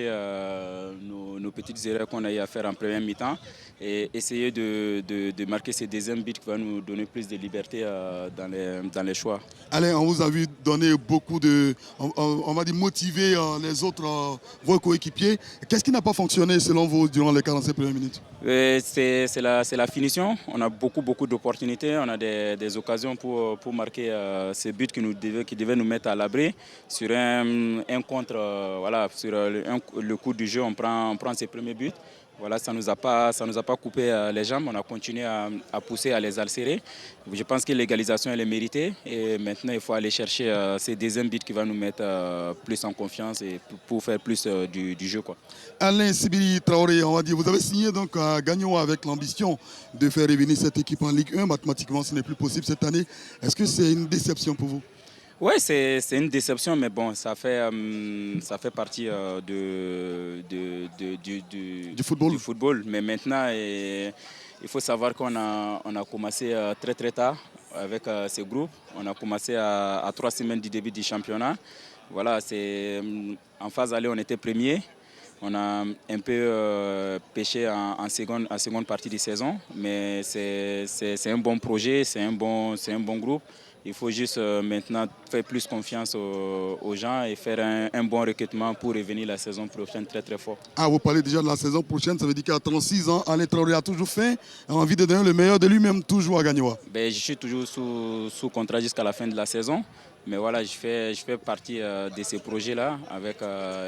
nos petites erreurs qu'on a eu à faire en première mi-temps et essayer de marquer ces deuxièmes buts qui va nous donner plus de liberté dans les choix. Alain, on vous a vu donner beaucoup de, on va dire motiver les autres, vos coéquipiers. Qu'est-ce qui n'a pas fonctionné selon vous durant les 45 premières minutes? C'est la finition. On a beaucoup d'opportunités. On a des occasions pour marquer ces buts qui devaient nous mettre à l'abri. Sur un contre, voilà, sur le coup du jeu, on prend ces premiers buts. Voilà, ça nous a pas coupé les jambes. On a continué à pousser, à les alcérer. Je pense que l'égalisation elle est méritée. Et maintenant, il faut aller chercher ces deuxièmes buts qui va nous mettre plus en confiance et pour faire plus du jeu, quoi. Alain Sibiri Traoré, on va dire, vous avez signé donc à Gagnon avec l'ambition de faire revenir cette équipe en Ligue 1. Mathématiquement, ce n'est plus possible cette année. Est-ce que c'est une déception pour vous? Oui, c'est une déception, mais bon, ça fait partie Du football. du football. Mais maintenant, il faut savoir qu'on a commencé très tard avec ce groupe. On a commencé à 3 semaines du début du championnat. Voilà, en phase aller, on était premier. On a un peu pêché en seconde partie de saison, mais c'est un bon projet, c'est un bon groupe. Il faut juste maintenant faire plus confiance aux gens et faire un bon recrutement pour revenir la saison prochaine très fort. Ah, vous parlez déjà de la saison prochaine, ça veut dire qu'à 36 ans, Alain Traoré a toujours faim, a envie de donner le meilleur de lui-même, toujours à Gagnoa. Ben, je suis toujours sous contrat jusqu'à la fin de la saison. Mais voilà, je fais partie de ces projets-là avec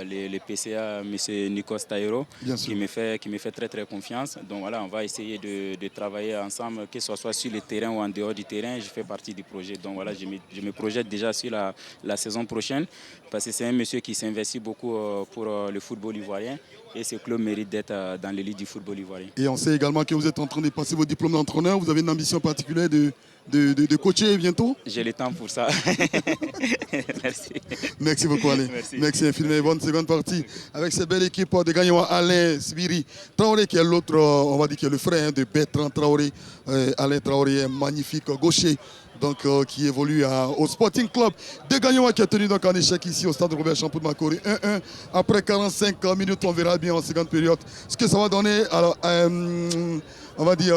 les PCA, M. Nikos Taïro, qui me fait très confiance. Donc voilà, on va essayer de travailler ensemble, que ce soit sur le terrain ou en dehors du terrain. Je fais partie du projet. Donc voilà, je me projette déjà sur la saison prochaine parce que c'est un monsieur qui s'investit beaucoup pour le football ivoirien. Et ce club mérite d'être dans l'élite du football ivoirien. Et on sait également que vous êtes en train de passer vos diplômes d'entraîneur. Vous avez une ambition particulière de coacher bientôt? J'ai le temps pour ça. Merci. Merci beaucoup, Alain. Merci infiniment. Bonne seconde partie avec cette belle équipe de Gagnoa, Alain Sibiri Traoré, qui est l'autre, on va dire, qui est le frère de Bertrand Traoré. Alain Traoré est magnifique gaucher. Donc, qui évolue au Sporting Club de Gagnoa, qui a tenu donc en échec ici au stade Robert Champoux de Makori 1-1. Après 45 minutes, on verra bien en seconde période ce que ça va donner. Alors, on va dire,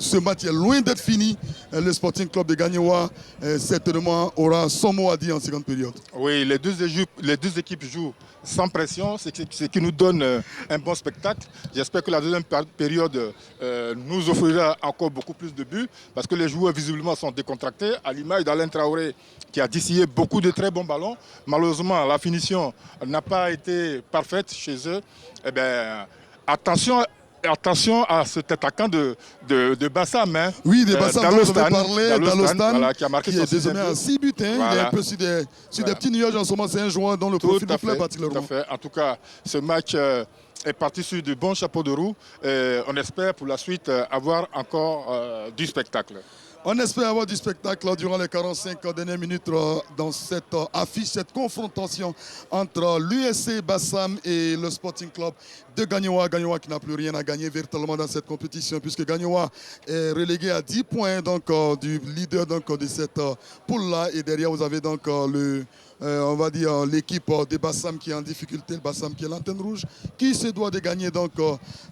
ce match est loin d'être fini. Le Sporting Club de Gagnoa, certainement, aura son mot à dire en seconde période. Oui, les deux équipes jouent sans pression, ce qui nous donne un bon spectacle. J'espère que la deuxième période nous offrira encore beaucoup plus de buts parce que les joueurs visiblement sont décontractés, à l'image d'Alain Traoré qui a distillé beaucoup de très bons ballons. Malheureusement, la finition n'a pas été parfaite chez eux. Eh bien, attention à cet attaquant de Bassam. Hein. Oui, de Bassam, dont on avait parlé, Dalostan, voilà, qui a marqué qui est désormais à 6 buts. Hein. Voilà. Il est un peu sur des petits nuages en ce moment. C'est un joueur dont le profil me plaît particulièrement. Tout à fait. En tout cas, ce match est parti sur de bons chapeaux de roue. On espère pour la suite avoir encore du spectacle. On espère avoir du spectacle durant les 45 dernières minutes dans cette affiche, cette confrontation entre l'USC Bassam et le Sporting Club de Gagnoa. Gagnoa qui n'a plus rien à gagner véritablement dans cette compétition puisque Gagnoa est relégué à 10 points donc, du leader donc, de cette poule-là. Et derrière, vous avez donc on va dire l'équipe de Bassam qui est en difficulté, le Bassam qui est l'antenne rouge, qui se doit de gagner donc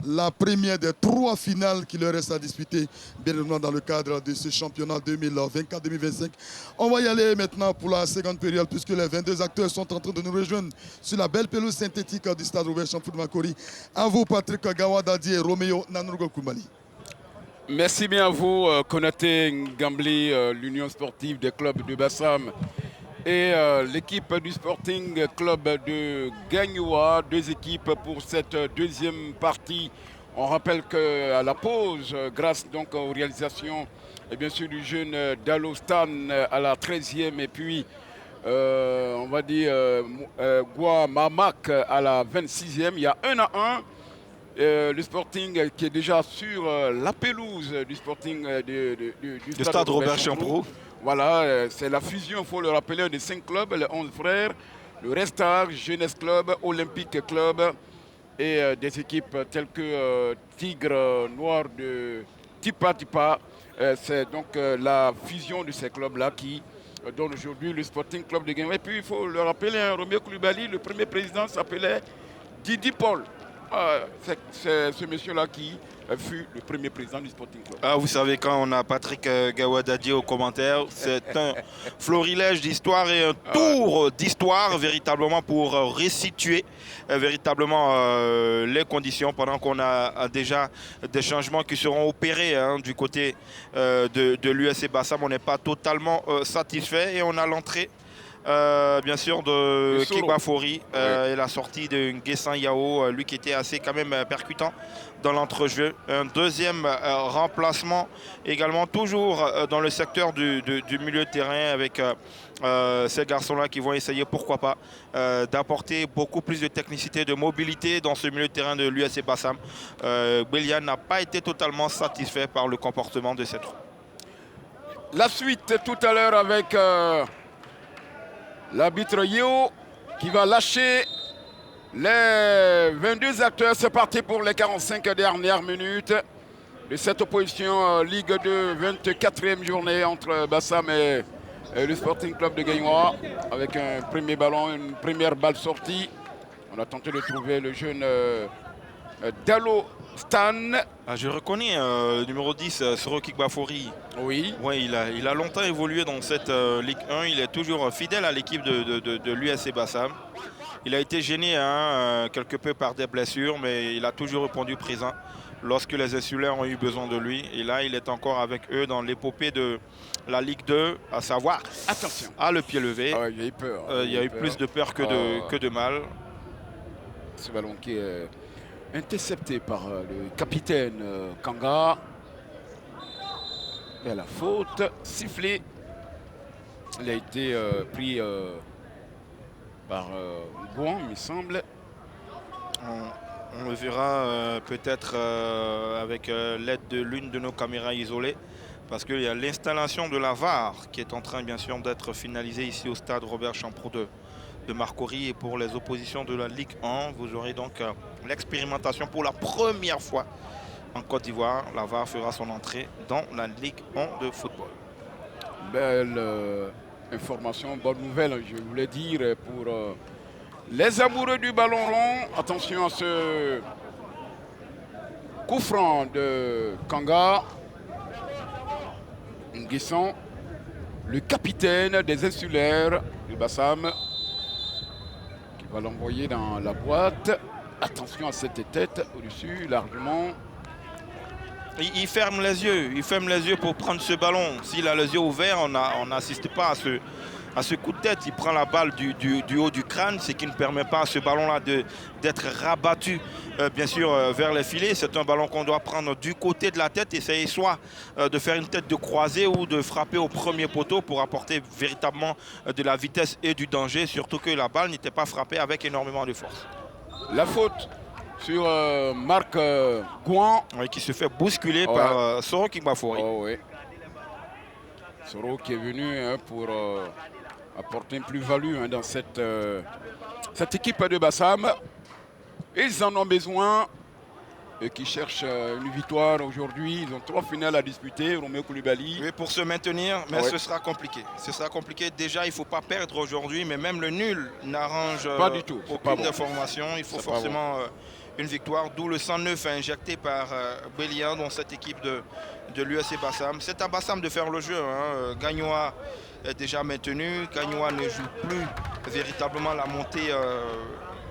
la première des 3 finales qui leur reste à disputer, bien évidemment dans le cadre de ce championnat 2024-2025. On va y aller maintenant pour la seconde période puisque les 22 acteurs sont en train de nous rejoindre sur la belle pelouse synthétique du stade Robert Champoux de Makori. À vous Patrick Gawadadi et Roméo Nanurgo Koumbali. Merci bien à vous, Konaté Ngambli, l'Union sportive des clubs de Bassam et l'équipe du Sporting Club de Gagnoa, 2 équipes pour cette deuxième partie. On rappelle qu'à la pause, grâce donc aux réalisations et bien sûr du jeune Dalostan à la 13e et puis on va dire Gua Mamak à la 26e, il y a 1-1. Le Sporting qui est déjà sur la pelouse du Sporting du stade Robert Champoux. Voilà, c'est la fusion, il faut le rappeler, des 5 clubs, les 11 frères, le Restar, Jeunesse Club, Olympique Club et des équipes telles que Tigre Noir de Tipa Tipa. C'est donc la fusion de ces clubs-là qui donne aujourd'hui le Sporting Club de Gagnoa. Et puis il faut le rappeler, Roméo Koulibaly, le premier président s'appelait Didi Paul, c'est ce monsieur-là qui fut le premier président du Sporting Club. Ah, vous savez, quand on a Patrick Gawadadi au commentaire, c'est un florilège d'histoire et un tour d'histoire véritablement pour resituer véritablement les conditions pendant qu'on a déjà des changements qui seront opérés hein, du côté de l'USC Bassam. On n'est pas totalement satisfait et on a l'entrée bien sûr de Kigbafori et la sortie de Nguessan Yao, lui qui était assez quand même percutant dans l'entrejeu. Un deuxième remplacement également toujours dans le secteur du milieu de terrain avec ces garçons-là qui vont essayer, pourquoi pas, d'apporter beaucoup plus de technicité, de mobilité dans ce milieu de terrain de l'USC Bassam. Bélian n'a pas été totalement satisfait par le comportement de cette troupe. La suite tout à l'heure avec l'arbitre Yeo qui va lâcher les 22 acteurs. C'est parti pour les 45 dernières minutes de cette opposition Ligue 2, 24e journée entre Bassam et le Sporting Club de Gagnoa. Avec un premier ballon, une première balle sortie. On a tenté de trouver le jeune Dalo Stan. Ah, je reconnais le numéro 10, Soro Kigbafori. Oui. Ouais, il a longtemps évolué dans cette Ligue 1. Il est toujours fidèle à l'équipe de l'USC Bassam. Il a été gêné hein, quelque peu par des blessures, mais il a toujours répondu présent lorsque les insulaires ont eu besoin de lui. Et là, il est encore avec eux dans l'épopée de la Ligue 2, à savoir, attention, le pied levé. Il y a eu peur. Il y a eu plus de peur que de mal. Ce ballon qui est intercepté par le capitaine Kanga. Et à la faute, sifflé. Il a été pris par Gouan, il me semble. On le verra peut-être avec l'aide de l'une de nos caméras isolées. Parce qu'il y a l'installation de la VAR qui est en train bien sûr d'être finalisée ici au stade Robert Champroux de Marcory. Et pour les oppositions de la Ligue 1, vous aurez donc l'expérimentation pour la première fois en Côte d'Ivoire. La VAR fera son entrée dans la Ligue 1 de football. Belle information, bonne nouvelle, je voulais dire, pour les amoureux du ballon rond. Attention à ce coup franc de Kanga. Nguessan, le capitaine des insulaires du Bassam, qui va l'envoyer dans la boîte. Attention à cette tête au-dessus, largement. Il ferme les yeux pour prendre ce ballon. S'il a les yeux ouverts, on n'assiste pas à ce coup de tête. Il prend la balle du haut du crâne, ce qui ne permet pas à ce ballon-là d'être rabattu bien sûr vers les filets. C'est un ballon qu'on doit prendre du côté de la tête, essayer soit de faire une tête de croisée ou de frapper au premier poteau pour apporter véritablement de la vitesse et du danger, surtout que la balle n'était pas frappée avec énormément de force. La faute sur Marc Gouan. Oui, qui se fait bousculer par Soro Kigbafori. Oui. Soro qui est venu hein, pour apporter une plus-value hein, dans cette équipe de Bassam. Ils en ont besoin et qui cherchent une victoire aujourd'hui. Ils ont 3 finales à disputer. Roméo Koulibaly. Oui, pour se maintenir, mais ce sera compliqué. Ce sera compliqué. Déjà, il ne faut pas perdre aujourd'hui, mais même le nul n'arrange pas du tout. Aucune information. Il faut forcément une victoire, d'où le 109 injecté par Bélian dans cette équipe de l'USC Bassam. C'est à Bassam de faire le jeu. Hein. Gagnoa est déjà maintenu. Gagnoa ne joue plus véritablement la montée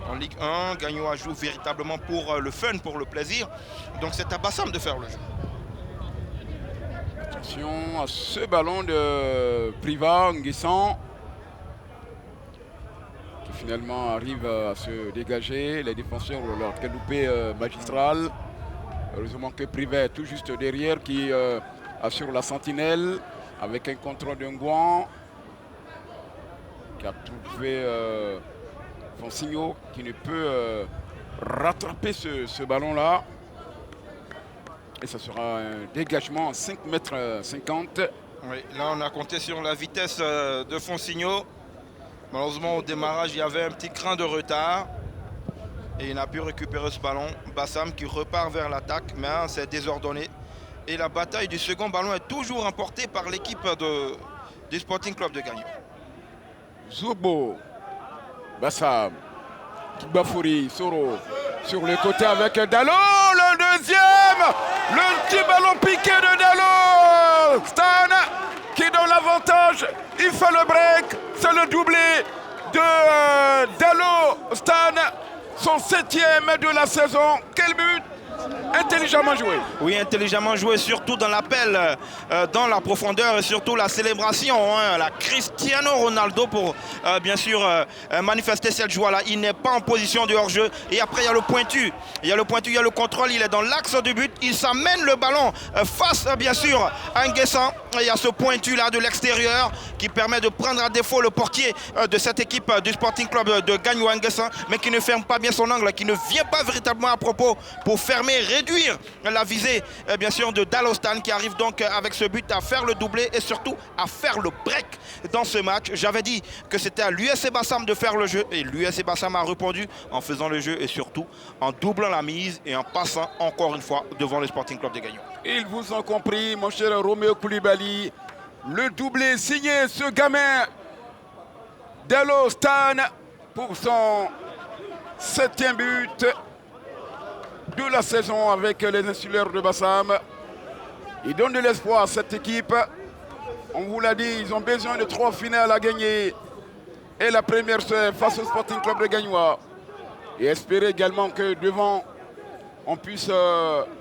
en Ligue 1. Gagnoa joue véritablement pour le fun, pour le plaisir. Donc c'est à Bassam de faire le jeu. Attention à ce ballon de Priva Nguessan qui finalement arrive à se dégager. Les défenseurs ont leur loupé magistral. Heureusement que Priva est tout juste derrière qui assure la sentinelle avec un contrôle de Ngouan qui a trouvé Fonsigno qui ne peut rattraper ce ballon-là. Et ça sera un dégagement en 5,50 m. Oui, là on a compté sur la vitesse de Fonsigno. Malheureusement au démarrage il y avait un petit cran de retard. Et il n'a pu récupérer ce ballon. Bassam qui repart vers l'attaque, mais c'est désordonné. Et la bataille du second ballon est toujours remportée par l'équipe du Sporting Club de Gagnon. Zoubo, Bassam, Kigbafouri, Soro sur le côté avec Dalo, le deuxième, le petit ballon piqué de Dalo. Stan qui donne l'avantage, il fait le break, c'est le doublé de Dalo. Stan, son 7e de la saison. Quel but! Intelligemment joué. Oui, intelligemment joué, surtout dans l'appel, dans la profondeur et surtout la célébration. Hein, la Cristiano Ronaldo pour bien sûr manifester cette joie-là. Il n'est pas en position de hors-jeu. Et après, il y a le pointu. Il y a le pointu, il y a le contrôle. Il est dans l'axe du but. Il s'amène le ballon face, bien sûr, à Nguessan. Il y a ce pointu-là de l'extérieur qui permet de prendre à défaut le portier de cette équipe du Sporting Club de Gagnoa Nguessan, mais qui ne ferme pas bien son angle, qui ne vient pas véritablement à propos pour fermer, réduire la visée bien sûr de Dalostan, qui arrive donc avec ce but à faire le doublé et surtout à faire le break dans ce match. J'avais dit que c'était à l'USC Bassam de faire le jeu et l'USC Bassam a répondu en faisant le jeu et surtout en doublant la mise et en passant encore une fois devant le Sporting Club de Gagnoa. Ils vous ont compris, mon cher Roméo Koulibaly. Le doublé signé ce gamin Dalostan pour son 7e but de la saison avec les insulaires de Bassam. Il donne de l'espoir à cette équipe. On vous l'a dit, ils ont besoin de 3 finales à gagner. Et la première, c'est face au Sporting Club de Gagnoa. Et espérer également que devant, on puisse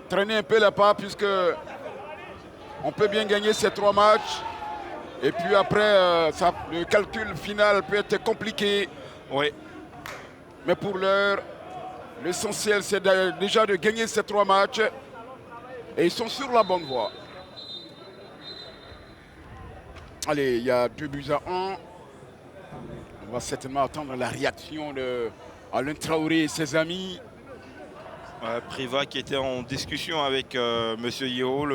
traîner un peu la part, puisque on peut bien gagner ces 3 matchs. Et puis après, le calcul final peut être compliqué. Oui. Mais pour l'heure, l'essentiel, c'est déjà de gagner ces 3 matchs. Et ils sont sur la bonne voie. Allez, il y a 2-1. On va certainement attendre la réaction de Alain Traoré et ses amis. Priva qui était en discussion avec M. Yeo,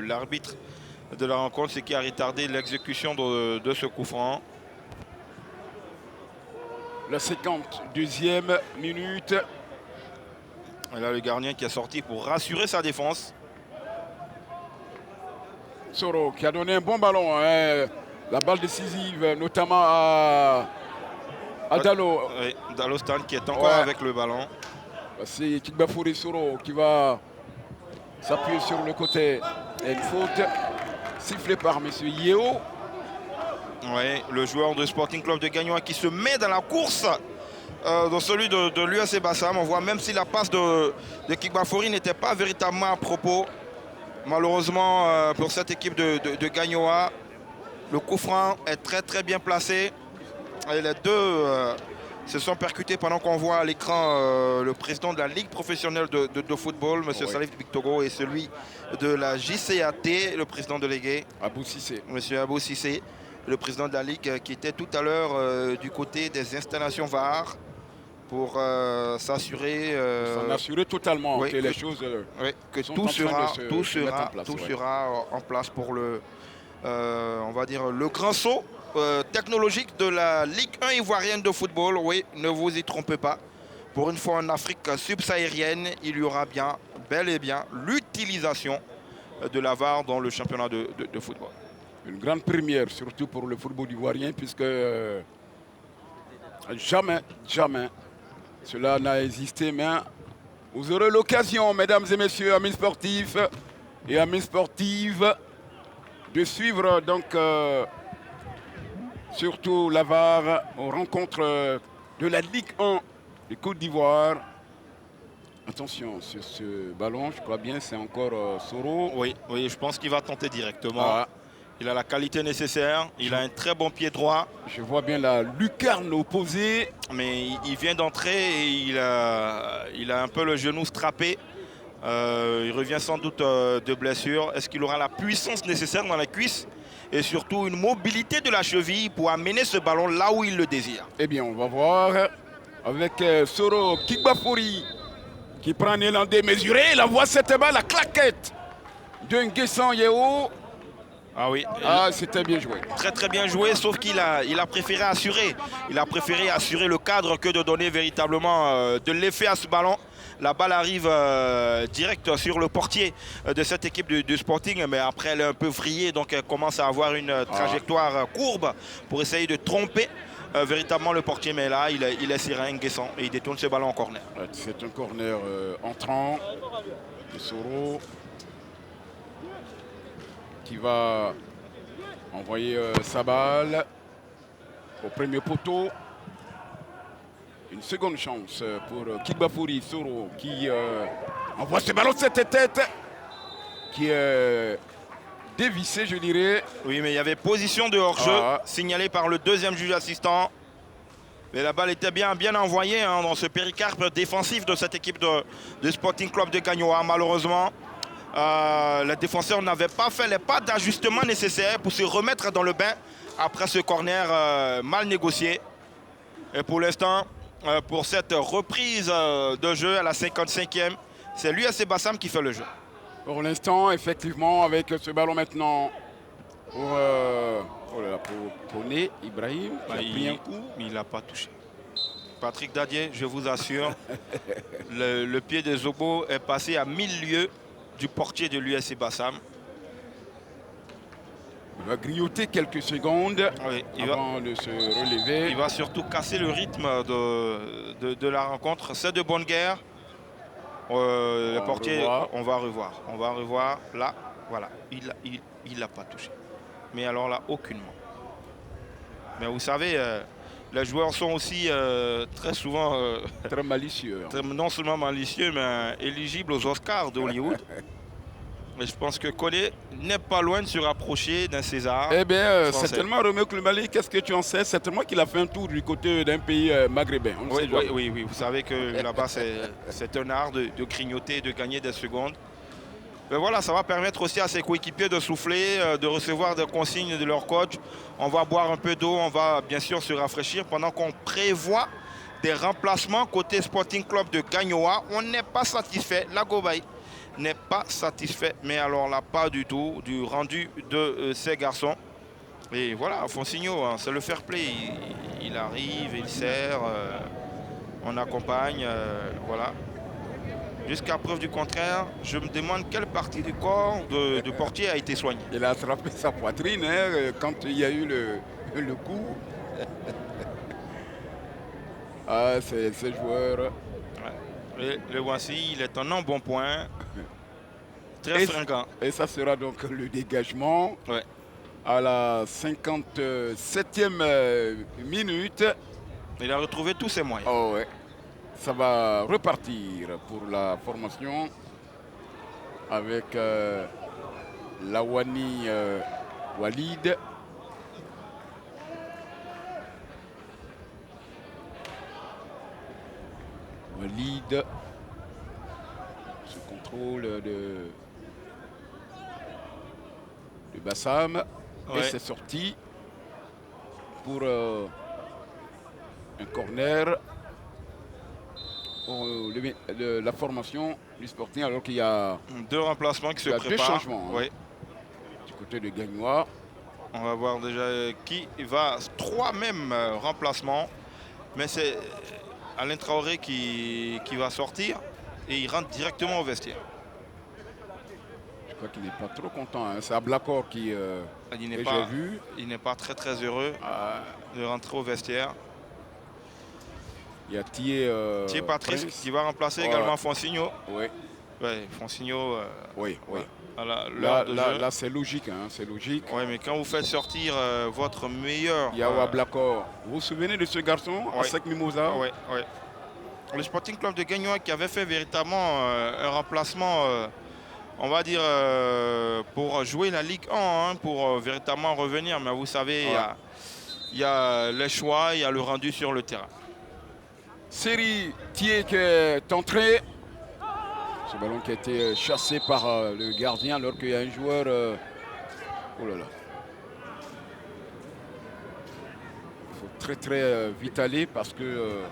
l'arbitre de la rencontre, ce qui a retardé l'exécution de ce coup franc. La 52e minute. Et là, le gardien qui est sorti pour rassurer sa défense. Soro qui a donné un bon ballon, hein. La balle décisive, notamment à Dalo. Oui, Dalostan qui est encore avec le ballon. C'est Kigbafouri Soro qui va s'appuyer sur le côté. Et une faute sifflée par M. Yeo. Oui, le joueur de Sporting Club de Gagnoa qui se met dans la course dans celui de l'USC Bassam. On voit même si la passe de Kigbafouri n'était pas véritablement à propos. Malheureusement pour cette équipe de Gagnoa, le coup franc est très bien placé. Et les deux se sont percutés pendant qu'on voit à l'écran le président de la Ligue professionnelle de football, M. Salif Bictogo, et celui de la JCAT, le président délégué, Abou Cissé. M. Abou Cissé, le président de la Ligue, qui était tout à l'heure du côté des installations VAR pour s'assurer... S'en assurer totalement que les choses que tout sera en place pour le, on va dire, le grand saut technologique de la Ligue 1 ivoirienne de football. Oui, ne vous y trompez pas. Pour une fois en Afrique subsaharienne, il y aura bien, bel et bien, l'utilisation de la VAR dans le championnat de football. Une grande première, surtout pour le football ivoirien, puisque jamais cela n'a existé. Mais vous aurez l'occasion, mesdames et messieurs, amis sportifs et amis sportives, de suivre donc surtout la VAR aux rencontres de la Ligue 1 de Côte d'Ivoire. Attention, sur ce ballon, je crois bien, c'est encore Soro. Oui, je pense qu'il va tenter directement. Il a la qualité nécessaire, il a un très bon pied droit. Je vois bien la lucarne opposée. Mais il vient d'entrer et il a un peu le genou strappé. Il revient sans doute de blessure. Est-ce qu'il aura la puissance nécessaire dans la cuisse et surtout une mobilité de la cheville pour amener ce ballon là où il le désire? Eh bien, on va voir avec Soro Kigbafouri qui prend un élan démesuré. La voit cette balle, la claquette de Nguessan Yeo. Ah oui. C'était bien joué. Très bien joué, sauf qu'il a préféré assurer. Il a préféré assurer le cadre que de donner véritablement de l'effet à ce ballon. La balle arrive direct sur le portier de cette équipe du Sporting, mais après elle est un peu vrillée, donc elle commence à avoir une trajectoire courbe pour essayer de tromper véritablement le portier. Mais là, il est serein, Nguessan, et il détourne ce ballon en corner. C'est un corner entrant de Soro qui va envoyer sa balle au premier poteau. Une seconde chance pour Kigbafouri Soro qui envoie ce ballon de cette tête qui est dévissé, je dirais. Oui, mais il y avait position de hors-jeu signalée par le deuxième juge assistant. Mais la balle était bien envoyée hein, dans ce péricarpe défensif de cette équipe de Sporting Club de Gagnoa. Malheureusement, les défenseurs n'avaient pas fait les pas d'ajustement nécessaires pour se remettre dans le bain après ce corner mal négocié. Et pour l'instant, pour cette reprise de jeu à la 55e, c'est l'USC Bassam qui fait le jeu. Pour l'instant, effectivement, avec ce ballon maintenant pour Koné Ibrahim, qui a pris un coup. Il n'a pas touché. Patrick Dadier, je vous assure, le pied de Zobo est passé à 1000 lieues du portier de l'USC Bassam. Il va grignoter quelques secondes avant de se relever. Il va surtout casser le rythme de la rencontre. C'est de bonne guerre. Le portier, on va revoir. Là, voilà, il l'a pas touché. Mais alors là, aucunement. Mais vous savez, les joueurs sont aussi très souvent... très malicieux. Non seulement malicieux, mais éligibles aux Oscars d'Hollywood. Mais je pense que Koné n'est pas loin de se rapprocher d'un César. Eh bien, certainement, Roméo Koulibaly, qu'est-ce que tu en sais? Certainement qu'il a fait un tour du côté d'un pays maghrébin. Oui, vous savez que là-bas, c'est un art de grignoter, de gagner des secondes. Mais voilà, ça va permettre aussi à ses coéquipiers de souffler, de recevoir des consignes de leur coach. On va boire un peu d'eau, on va bien sûr se rafraîchir pendant qu'on prévoit des remplacements côté Sporting Club de Gagnoa. On n'est pas satisfait. Lagobaï n'est pas satisfait, mais alors là, pas du tout, du rendu de ces garçons. Et voilà, Fonsigno, hein, c'est le fair play. Il arrive, il sert, on accompagne, voilà. Jusqu'à preuve du contraire, je me demande quelle partie du corps de portier a été soignée. Il a attrapé sa poitrine hein, quand il y a eu le coup. Ah, c'est ce joueur. Ouais. Le voici, il est en embonpoint. Très fringant. Et ça sera donc le dégagement à la 57e minute. Il a retrouvé tous ses moyens. Oh ouais. Ça va repartir pour la formation avec Lawani Walid. Walid. Ce contrôle de Bassam. Et c'est sorti pour un corner. Pour la formation du Sporting, alors qu'il y a deux remplacements qui se préparent. Deux changements du côté de Gagnoa. On va voir déjà qui va. 3 même remplacements. Mais c'est Alain Traoré qui va sortir et il rentre directement au vestiaire. Je crois qu'il n'est pas trop content. Hein. C'est Ablakor qui il n'est pas très heureux de rentrer au vestiaire. Il y a Thier Patrice qui va remplacer également Fonsigno. Oui. Ouais, Fonsigno. Oui. Là, c'est logique. Hein, c'est logique. Oui, mais quand vous faites sortir votre meilleur... Yao Ablakor. Vous vous souvenez de ce garçon, Asek Mimosa? Oui. Le Sporting Club de Gagnoa qui avait fait véritablement un remplacement, on va dire, pour jouer la Ligue 1, hein, pour véritablement revenir. Mais vous savez, il y a les choix, il y a le rendu sur le terrain. Série Thier qui est entré. Ce ballon qui a été chassé par le gardien alors qu'il y a un joueur... Oh là là. Il faut très vite aller parce que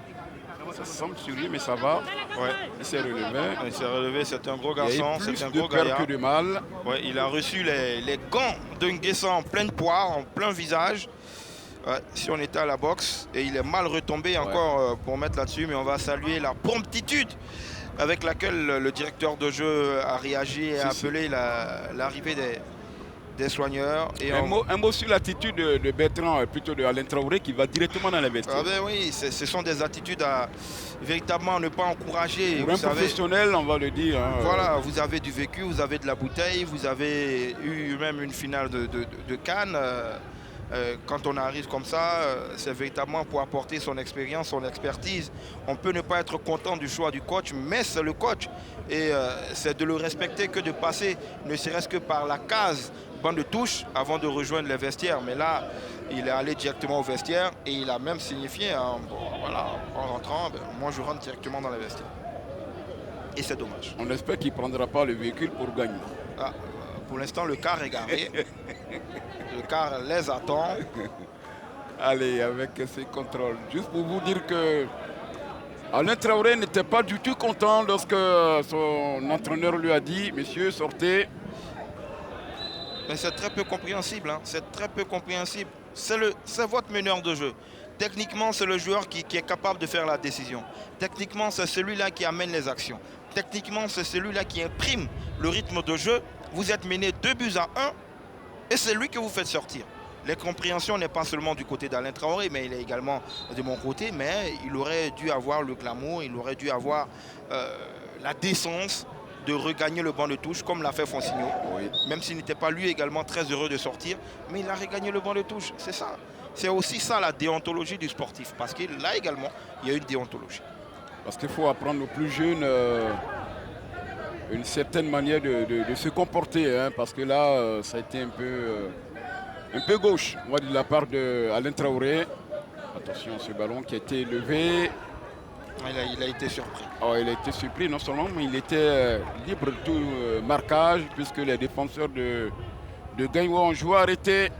ça semble sur lui mais ça va. Ouais. Il s'est relevé. C'est un gros garçon, c'est un gros gaillard. Que de mal. Ouais, il a reçu les gants de Nguessan en pleine poire, en plein visage. Si on était à la boxe, et il est mal retombé encore pour mettre là-dessus, mais on va saluer la promptitude avec laquelle le directeur de jeu a réagi et a appelé l'arrivée des soigneurs. Et un mot sur l'attitude de Bertrand, plutôt de Alain Traoré, qui va directement dans les vestiaires. Ah ben oui, ce sont des attitudes à véritablement ne pas encourager. Pour un professionnel, on va le dire. Hein, voilà, vous avez du vécu, vous avez de la bouteille, vous avez eu même une finale de Cannes. Quand on arrive comme ça, c'est véritablement pour apporter son expérience, son expertise. On peut ne pas être content du choix du coach, mais c'est le coach. Et c'est de le respecter que de passer, ne serait-ce que par la case banc de touche avant de rejoindre les vestiaires. Mais là, il est allé directement au vestiaire et il a même signifié, hein, bon, voilà, en rentrant, moi je rentre directement dans les vestiaires. Et c'est dommage. On espère qu'il ne prendra pas le véhicule pour gagner. Ah, pour l'instant, le car est garé. Le car les attend. Allez, avec ces contrôles. Juste pour vous dire que Alain Traoré n'était pas du tout content lorsque son entraîneur lui a dit « Messieurs, sortez ». Mais c'est très peu compréhensible. Hein. C'est très peu compréhensible. C'est votre meneur de jeu. Techniquement, c'est le joueur qui est capable de faire la décision. Techniquement, c'est celui-là qui amène les actions. Techniquement, c'est celui-là qui imprime le rythme de jeu. Vous êtes mené 2-1 et c'est lui que vous faites sortir. L'incompréhension n'est pas seulement du côté d'Alain Traoré, mais il est également de mon côté. Mais il aurait dû avoir le glamour, il aurait dû avoir la décence de regagner le banc de touche comme l'a fait Fonsigno. Oui. Même s'il n'était pas lui également très heureux de sortir, mais il a regagné le banc de touche. C'est ça. C'est aussi ça la déontologie du sportif. Parce que là également, il y a une déontologie. Parce qu'il faut apprendre aux plus jeunes une certaine manière de se comporter. Hein, parce que là, ça a été un peu gauche, moi, de la part d'Alain Traoré. Attention, ce ballon qui a été levé. Il a été surpris. Oh, il a été surpris, non seulement, mais il était libre de tout marquage, puisque les défenseurs de Gagnoa ont joué arrêté.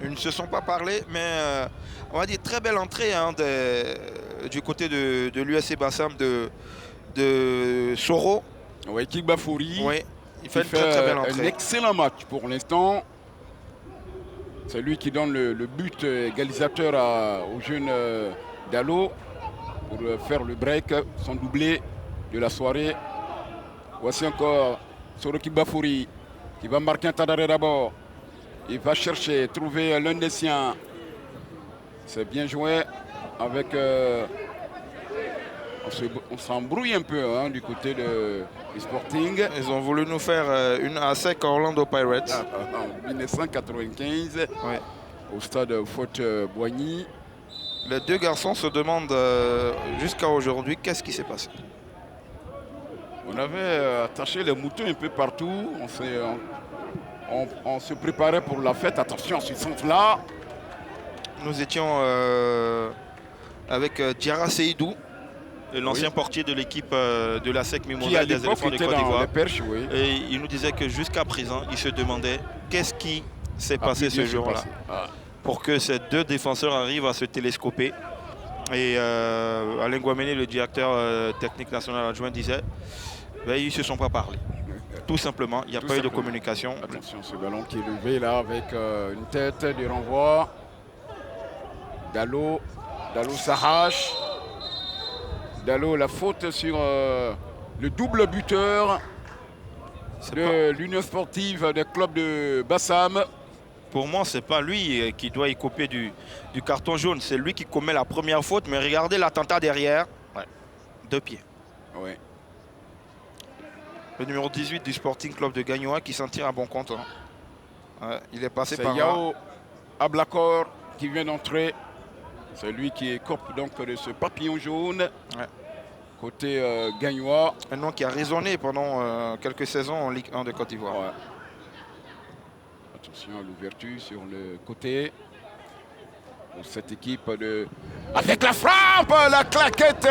Ils ne se sont pas parlé, mais on va dire très belle entrée hein, du côté de l'USC Bassam de Soro. Oui, Kigbafouri. Oui, il fait une très belle entrée. Un excellent match pour l'instant. C'est lui qui donne le but égalisateur au jeune Dalo pour faire le break, son doublé de la soirée. Voici encore Soro Kigbafouri qui va marquer un tas d'arrêt d'abord. Il va chercher, trouver l'un des siens. C'est bien joué avec... on s'embrouille un peu hein, du côté du Sporting. Ils ont voulu nous faire une ASEC Orlando Pirates. En 1995, ouais. Au stade Faute-Boigny. Les deux garçons se demandent jusqu'à aujourd'hui qu'est-ce qui s'est passé. On avait attaché les moutons un peu partout. On se préparait pour la fête. Attention, ce centre-là. Nous étions avec Diarra Seydou, l'ancien portier de l'équipe de la SEC Mimosa des éléphants de Côte d'Ivoire. Oui. Et il nous disait que jusqu'à présent, il se demandait qu'est-ce qui s'est passé ce jour-là. Pour que ces deux défenseurs arrivent à se télescoper. Et Alain Guaméné, le directeur technique national adjoint, disait ils ne se sont pas parlé. Tout simplement, il n'y a pas eu de communication. Attention, ce ballon qui est levé là avec une tête de renvoi. Dalo s'arrache. Dalo, la faute sur le double buteur de l'Union sportive des clubs de Bassam. Pour moi, ce n'est pas lui qui doit y couper du carton jaune. C'est lui qui commet la première faute. Mais regardez l'attentat derrière. Ouais. 2 pieds. Oui. Le numéro 18 du Sporting Club de Gagnoa qui s'en tire à bon compte. Hein. Ouais, il est passé par Yao Ablakor qui vient d'entrer. C'est lui qui écope donc de ce papillon jaune. Ouais. Côté Gagnoa. Un nom qui a résonné pendant quelques saisons en Ligue 1 de Côte d'Ivoire. Ouais. Attention à l'ouverture sur le côté. Pour cette équipe de... Avec la frappe, la claquette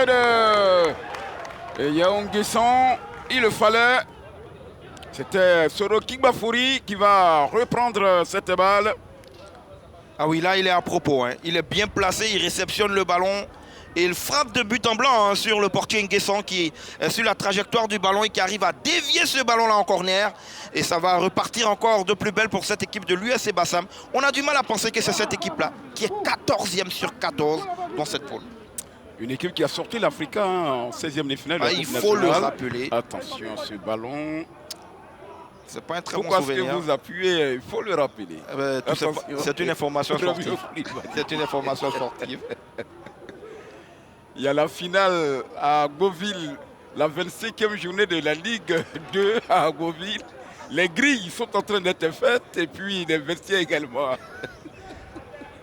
de Yaoun Guesson. Il le fallait. C'était Soro Kigbafouri qui va reprendre cette balle. Ah oui, là il est à propos. Hein. Il est bien placé, il réceptionne le ballon. Et il frappe de but en blanc hein, sur le portier Nguesson qui est sur la trajectoire du ballon et qui arrive à dévier ce ballon-là en corner. Et ça va repartir encore de plus belle pour cette équipe de l'USC Bassam. On a du mal à penser que c'est cette équipe-là qui est 14e sur 14 dans cette poule. Une équipe qui a sorti l'Africa hein, en 16e de finale. Il faut le rappeler. Attention à ce ballon. C'est pas un très Pourquoi bon est-ce que souvenir. vous appuyez? Il faut le rappeler. C'est une information sportive. C'est une information sportive. Il y a la finale à Beauville, la 25e journée de la Ligue 2 à Beauville. Les grilles sont en train d'être faites et puis les vestiaires également.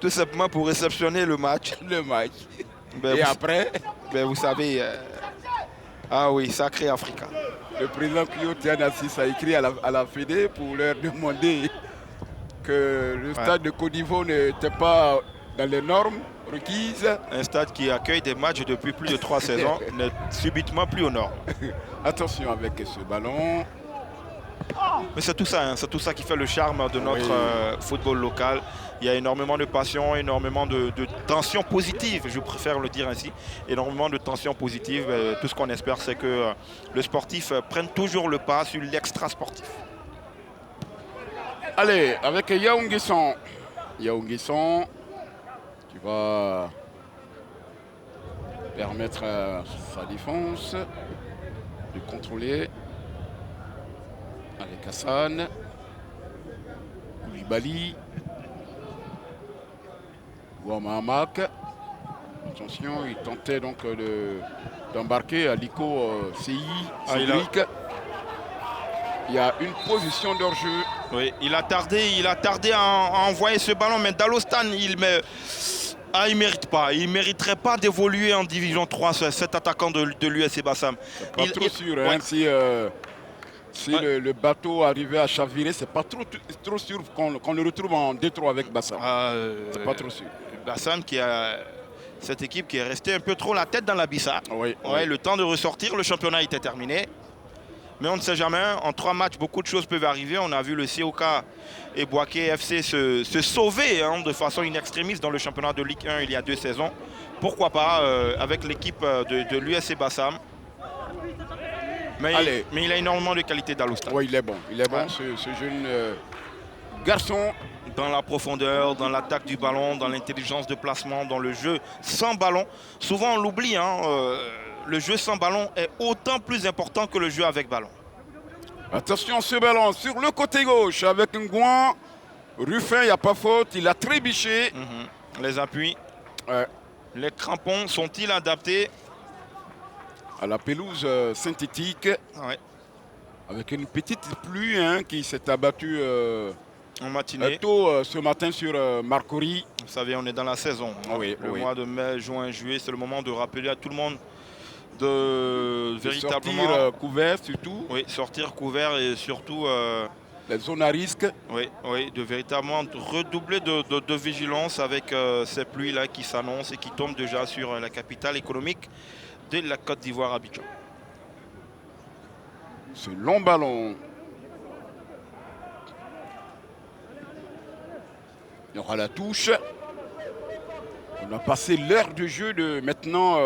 Tout simplement pour réceptionner le match. Le match. Ben, Et vous, après, ben, vous savez, ah oui, sacré Africa. le président Clio Tianassis a écrit à la Fédé pour leur demander que le stade de Côte d'Ivoire n'était pas dans les normes requises. Un stade qui accueille des matchs depuis plus de 3 saisons n'est subitement plus aux normes. Attention avec ce ballon. Mais c'est tout ça, hein, c'est tout ça qui fait le charme de notre football local. Il y a énormément de passion, énormément de tension positive, je préfère le dire ainsi. Énormément de tension positive. Tout ce qu'on espère, c'est que le sportif prenne toujours le pas sur l'extra-sportif. Allez, avec Yaoung Guesson. Yaoung Guesson qui va permettre à sa défense de contrôler avec Hassan. Koulibaly. Ouamahamak. Attention, il tentait donc d'embarquer Aliko CI. Cédric. Il y a une position d'hors-jeu. Oui, il a tardé à envoyer ce ballon, mais Dalostan, il ne mérite pas. Il ne mériterait pas d'évoluer en Division 3, cet attaquant de l'USC Bassam. Pas trop sûr, hein, si le bateau arrivait à chavirer, c'est pas trop sûr qu'on le retrouve en D3 avec Bassam. C'est pas trop sûr. Bassam qui a cette équipe qui est restée un peu trop la tête dans la bissa. Oui, Le temps de ressortir, le championnat était terminé. Mais on ne sait jamais, en 3 matchs, beaucoup de choses peuvent arriver. On a vu le COK et Boaké FC se sauver de façon in-extremis dans le championnat de Ligue 1 il y a 2 saisons. Pourquoi pas avec l'équipe de l'USC Bassam. Mais il a énormément de qualité d'Alostan. Oui, il est bon. Il est bon, ce jeune garçon. Dans la profondeur, dans l'attaque du ballon, dans l'intelligence de placement, dans le jeu sans ballon. Souvent on l'oublie, le jeu sans ballon est autant plus important que le jeu avec ballon. Attention ce ballon sur le côté gauche avec Ngouan. Ruffin, il n'y a pas faute, il a trébuché. Les appuis, les crampons sont-ils adaptés à la pelouse synthétique? Avec une petite pluie qui s'est abattue en matinée. Tôt ce matin sur Marcory. Vous savez, on est dans la saison. Le mois de mai, juin, juillet, c'est le moment de rappeler à tout le monde de véritablement sortir couvert surtout. Oui, sortir couvert et surtout les zones à risque. Oui, de véritablement redoubler de vigilance avec ces pluies-là qui s'annoncent et qui tombent déjà sur la capitale économique de la Côte d'Ivoire, Abidjan. Ce long ballon. Il y aura la touche. On a passé l'heure de jeu de maintenant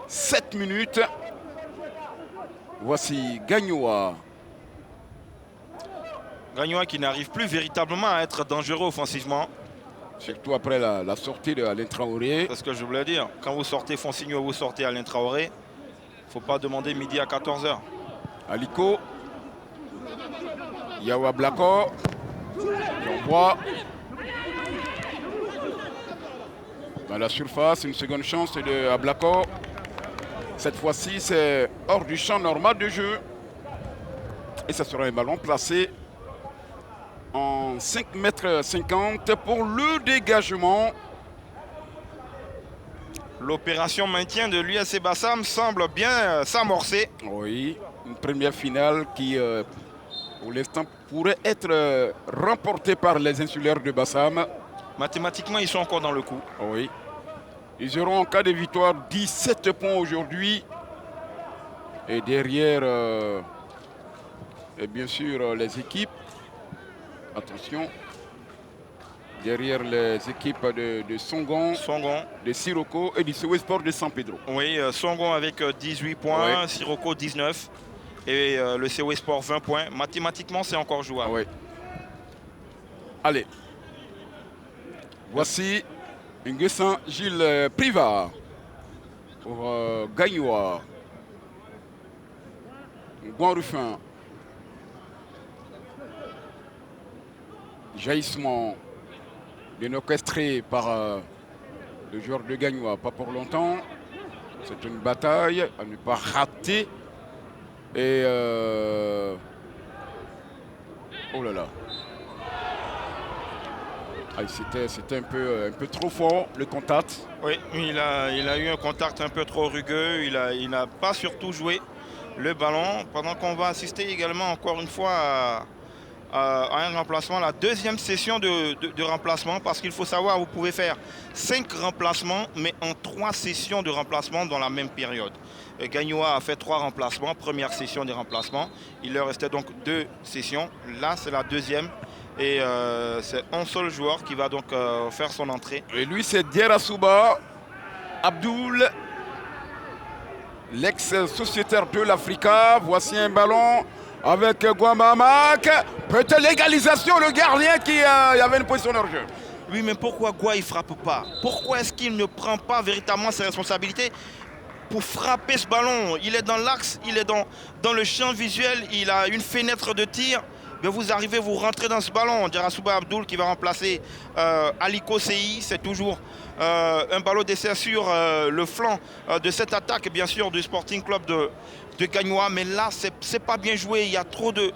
7 minutes. Voici Gagnoa. Gagnoa qui n'arrive plus véritablement à être dangereux offensivement. Surtout après la sortie de Alain Traoré. C'est ce que je voulais dire. Quand vous sortez Fonsigno, vous sortez Alain Traoré. Il ne faut pas demander midi à 14 h. Aliko. Yawa Blako. On voit. Dans la surface, une seconde chance de Ablako. Cette fois-ci, c'est hors du champ normal de jeu. Et ça sera un ballon placé en 5,50 m pour le dégagement. L'opération maintien de l'USC Bassam semble bien s'amorcer. Oui, une première finale qui, pour l'instant, pourrait être remportée par les insulaires de Bassam. Mathématiquement, ils sont encore dans le coup. Oui. Ils auront en cas de victoire 17 points aujourd'hui. Et derrière, et bien sûr, les équipes. Attention. Derrière les équipes de Songon, de Sirocco et du CW Sport de San Pedro. Oui, Songon avec 18 points, ouais. Sirocco 19 et le CW Sport 20 points. Mathématiquement, c'est encore jouable. Oui. Allez. Voici Nguessan Gilles Priva pour Gagnoa. Ruffin. jaillissement bien orchestré par le joueur de Gagnois. Pas pour longtemps. C'est une bataille à ne pas rater. Et oh là là. Ah, c'était un peu trop fort le contact. Oui, il a eu un contact un peu trop rugueux. Il n'a pas surtout joué le ballon. Pendant qu'on va assister également encore une fois à un remplacement, la deuxième session de remplacement. Parce qu'il faut savoir, vous pouvez faire 5 remplacements, mais en 3 sessions de remplacement dans la même période. Gagnoa a fait 3 remplacements, première session de remplacement. Il leur restait donc 2 sessions. Là, c'est la deuxième. Et c'est un seul joueur qui va donc faire son entrée. Et lui, c'est Dierasouba Abdoul, l'ex-sociétaire de l'Africa. Voici un ballon avec Guamamak. Peut-être l'égalisation, le gardien qui avait une position hors jeu. Oui, mais pourquoi Gua il frappe pas? Pourquoi est-ce qu'il ne prend pas véritablement ses responsabilités pour frapper ce ballon? Il est dans l'axe, il est dans le champ visuel, il a une fenêtre de tir. Mais vous arrivez, vous rentrez dans ce ballon. Dierasouba Abdoul qui va remplacer Aliko Seyi. C'est toujours un ballon d'essai sur le flanc de cette attaque, bien sûr, du Sporting Club de Gagnoa. Mais là, c'est pas bien joué. Il y a trop de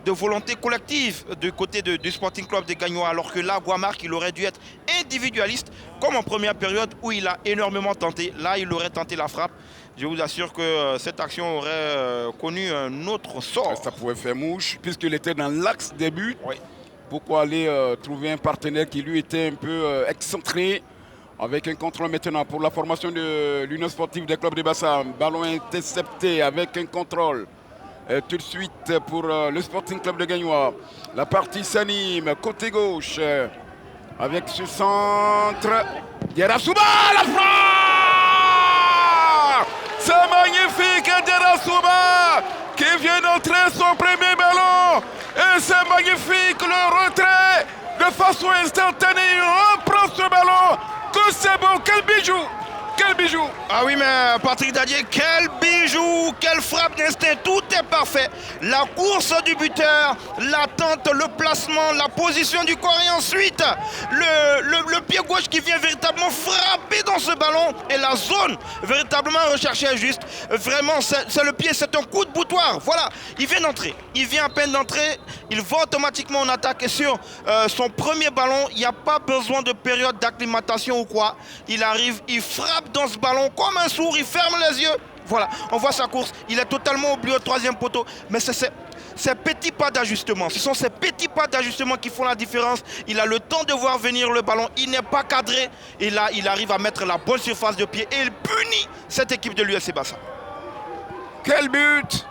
volonté collective du côté du Sporting Club de Gagnoa. Alors que là, Guamark, il aurait dû être individualiste, comme en première période où il a énormément tenté. Là, il aurait tenté la frappe. Je vous assure que cette action aurait connu un autre sort. Ça pouvait faire mouche, puisqu'il était dans l'axe des buts. Oui. Pourquoi aller trouver un partenaire qui lui était un peu excentré, avec un contrôle maintenant pour la formation de l'Union sportive des clubs de Bassam. Ballon intercepté avec un contrôle. Tout de suite pour le Sporting Club de Gagnoa. La partie s'anime, côté gauche, avec ce centre. Dierasouba, la frappe! C'est magnifique, Dierasouba qui vient d'entrer son premier ballon. Et c'est magnifique le retrait de façon instantanée. Il reprend ce ballon. Que c'est beau, quel bijou! Quel bijou! Ah oui, mais Patrick Dadier, quel bijou! Quelle frappe d'instinct! Tout est parfait. La course du buteur, l'attente, le placement, la position du corps et ensuite le pied gauche qui vient véritablement frapper dans ce ballon et la zone véritablement recherchée est juste. Vraiment, c'est le pied, c'est un coup de boutoir. Voilà, il vient d'entrer. Il vient à peine d'entrer. Il va automatiquement en attaque et sur son premier ballon. Il n'y a pas besoin de période d'acclimatation ou quoi. Il arrive, il frappe dans ce ballon comme un sourd, il ferme les yeux. Voilà, on voit sa course. Il est totalement oublié au 3e poteau. Mais c'est ces petits pas d'ajustement. Ce sont ces petits pas d'ajustement qui font la différence. Il a le temps de voir venir le ballon. Il n'est pas cadré. Et là, il arrive à mettre la bonne surface de pied. Et il punit cette équipe de l'USC Bassam. Quel but!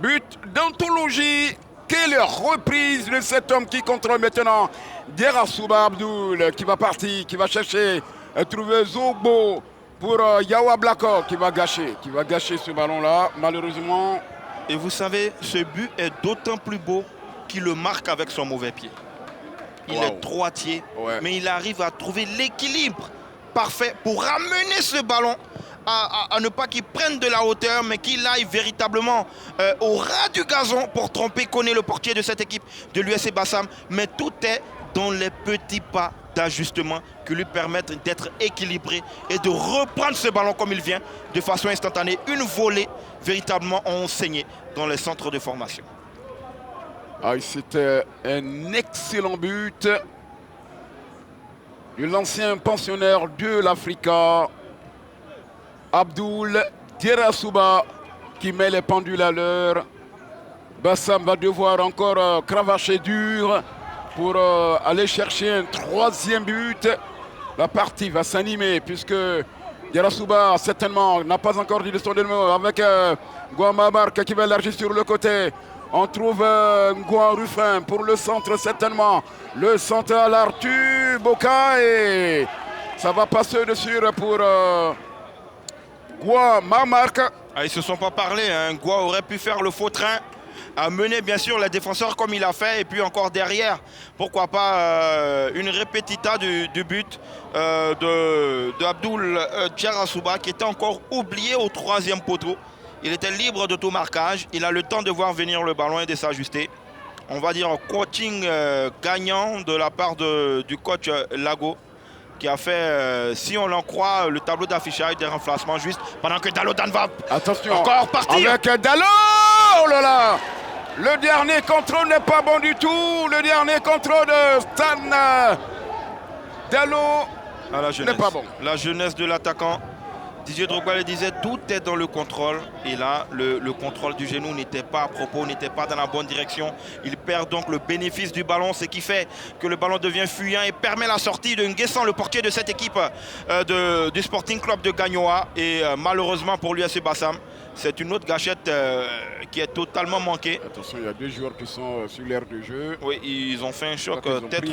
But d'anthologie. Quelle reprise de cet homme qui contrôle maintenant Dierasouba Abdoul qui va partir, qui va chercher, trouver Zogbo pour Yawa Blako qui va gâcher ce ballon-là, malheureusement. Et vous savez, ce but est d'autant plus beau qu'il le marque avec son mauvais pied. Il est droitier, mais il arrive à trouver l'équilibre parfait pour ramener ce ballon à ne pas qu'il prenne de la hauteur, mais qu'il aille véritablement au ras du gazon pour tromper Koné, le portier de cette équipe de l'USC Bassam. Mais tout est dans les petits pas d'ajustement qui lui permettent d'être équilibré et de reprendre ce ballon comme il vient de façon instantanée. Une volée véritablement enseignée dans les centres de formation. Ah, c'était un excellent but de l'ancien pensionnaire de l'Africa, Abdoul Dierasouba, qui met les pendules à l'heure. Bassam va devoir encore cravacher dur pour aller chercher un 3e but. La partie va s'animer puisque Dierasouba certainement n'a pas encore dit de son dénouement avec Guamamark qui va élargir sur le côté. On trouve Ngouan Ruffin pour le centre certainement. Le centre à l'Artu Boka et ça va passer dessus pour Guamamark. Ah, ils ne se sont pas parlé, hein. Gua aurait pu faire le faux train, à mener bien sûr les défenseurs comme il a fait, et puis encore derrière, pourquoi pas une répétita du but de Abdoul Dierasouba qui était encore oublié au 3e poteau. Il était libre de tout marquage, il a le temps de voir venir le ballon et de s'ajuster. on va dire, coaching gagnant de la part du coach Lago, qui a fait, si on l'en croit, le tableau d'affichage des remplacements juste pendant que Dalo Dan va encore partir. Avec Dalo, oh là là, le dernier contrôle n'est pas bon du tout. Le dernier contrôle de Stan Dalo n'est pas bon. La jeunesse de l'attaquant. Didier Drogba le disait, tout est dans le contrôle. Et là, le contrôle du genou n'était pas à propos, n'était pas dans la bonne direction. Il perd donc le bénéfice du ballon, ce qui fait que le ballon devient fuyant et permet la sortie de Nguessan, le portier de cette équipe du Sporting Club de Gagnoa. Et malheureusement pour l'USC Bassam, c'est une autre gâchette qui est totalement manquée. Attention, il y a 2 joueurs qui sont sur l'aire de jeu. Oui, ils ont fait un choc tête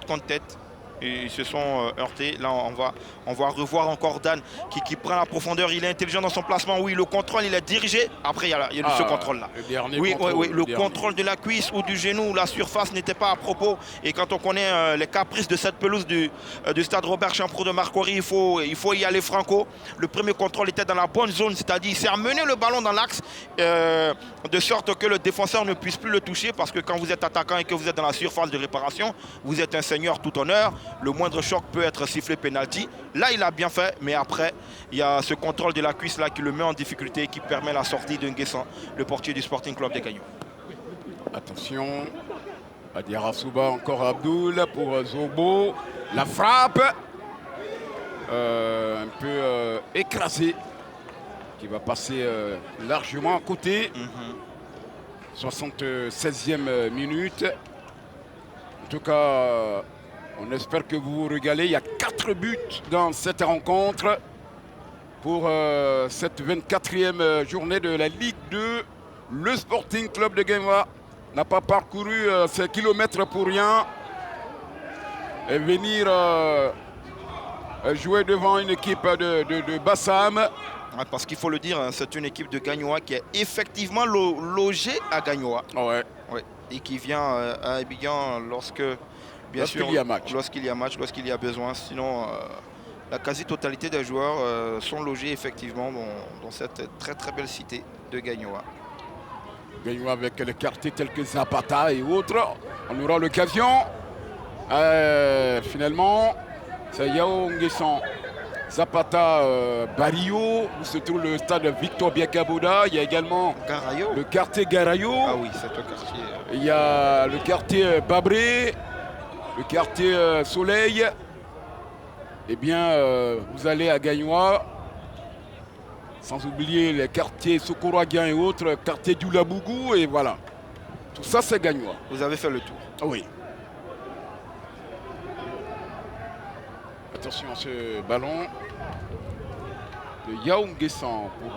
contre tête. Et ils se sont heurtés. Là, on va revoir encore Dan qui prend la profondeur. Il est intelligent dans son placement. Oui, le contrôle, il est dirigé. Après, il y a ce contrôle-là. Le contrôle de la cuisse ou du genou, la surface n'était pas à propos. Et quand on connaît les caprices de cette pelouse du stade Robert Champrou de Marcory, il faut y aller franco. Le premier contrôle était dans la bonne zone, c'est-à-dire il s'est amené le ballon dans l'axe de sorte que le défenseur ne puisse plus le toucher, parce que quand vous êtes attaquant et que vous êtes dans la surface de réparation, vous êtes un seigneur tout honneur. Le moindre choc peut être sifflé penalty. Là, il a bien fait, mais après, il y a ce contrôle de la cuisse là qui le met en difficulté et qui permet la sortie de Nguessan, le portier du Sporting Club des Gagnois. Attention, Adiara Souba, encore Abdoul pour Zobo. La frappe, un peu écrasée, qui va passer largement à côté. 76e minute. En tout cas, on espère que vous vous régalez. Il y a 4 buts dans cette rencontre pour cette 24e journée de la Ligue 2. Le Sporting Club de Gagnoa n'a pas parcouru ces kilomètres pour rien et venir jouer devant une équipe de Bassam. Parce qu'il faut le dire, hein, c'est une équipe de Gagnoa qui est effectivement logée à Gagnoa. Ouais. Et qui vient à Abidjan lorsqu'il y a match, lorsqu'il y a besoin. Sinon, la quasi-totalité des joueurs sont logés effectivement dans cette très très belle cité de Gagnoa. Gagnoa avec les quartiers tels que Zapata et autres. On aura l'occasion. Finalement, c'est Yao Nguessan. Zapata, Barrio, où se trouve le stade Victor Biakaboda. Il y a également le quartier Garayo. Ah oui, c'est le quartier. Il y a le quartier Babré, le quartier Soleil. Eh bien, vous allez à Gagnoa, sans oublier les quartiers Sokoroaguian et autres, quartier Djoulabougou, et voilà. Tout ça, c'est Gagnoa. Vous avez fait le tour. Oui. Attention à ce ballon de Yao Nguessan pour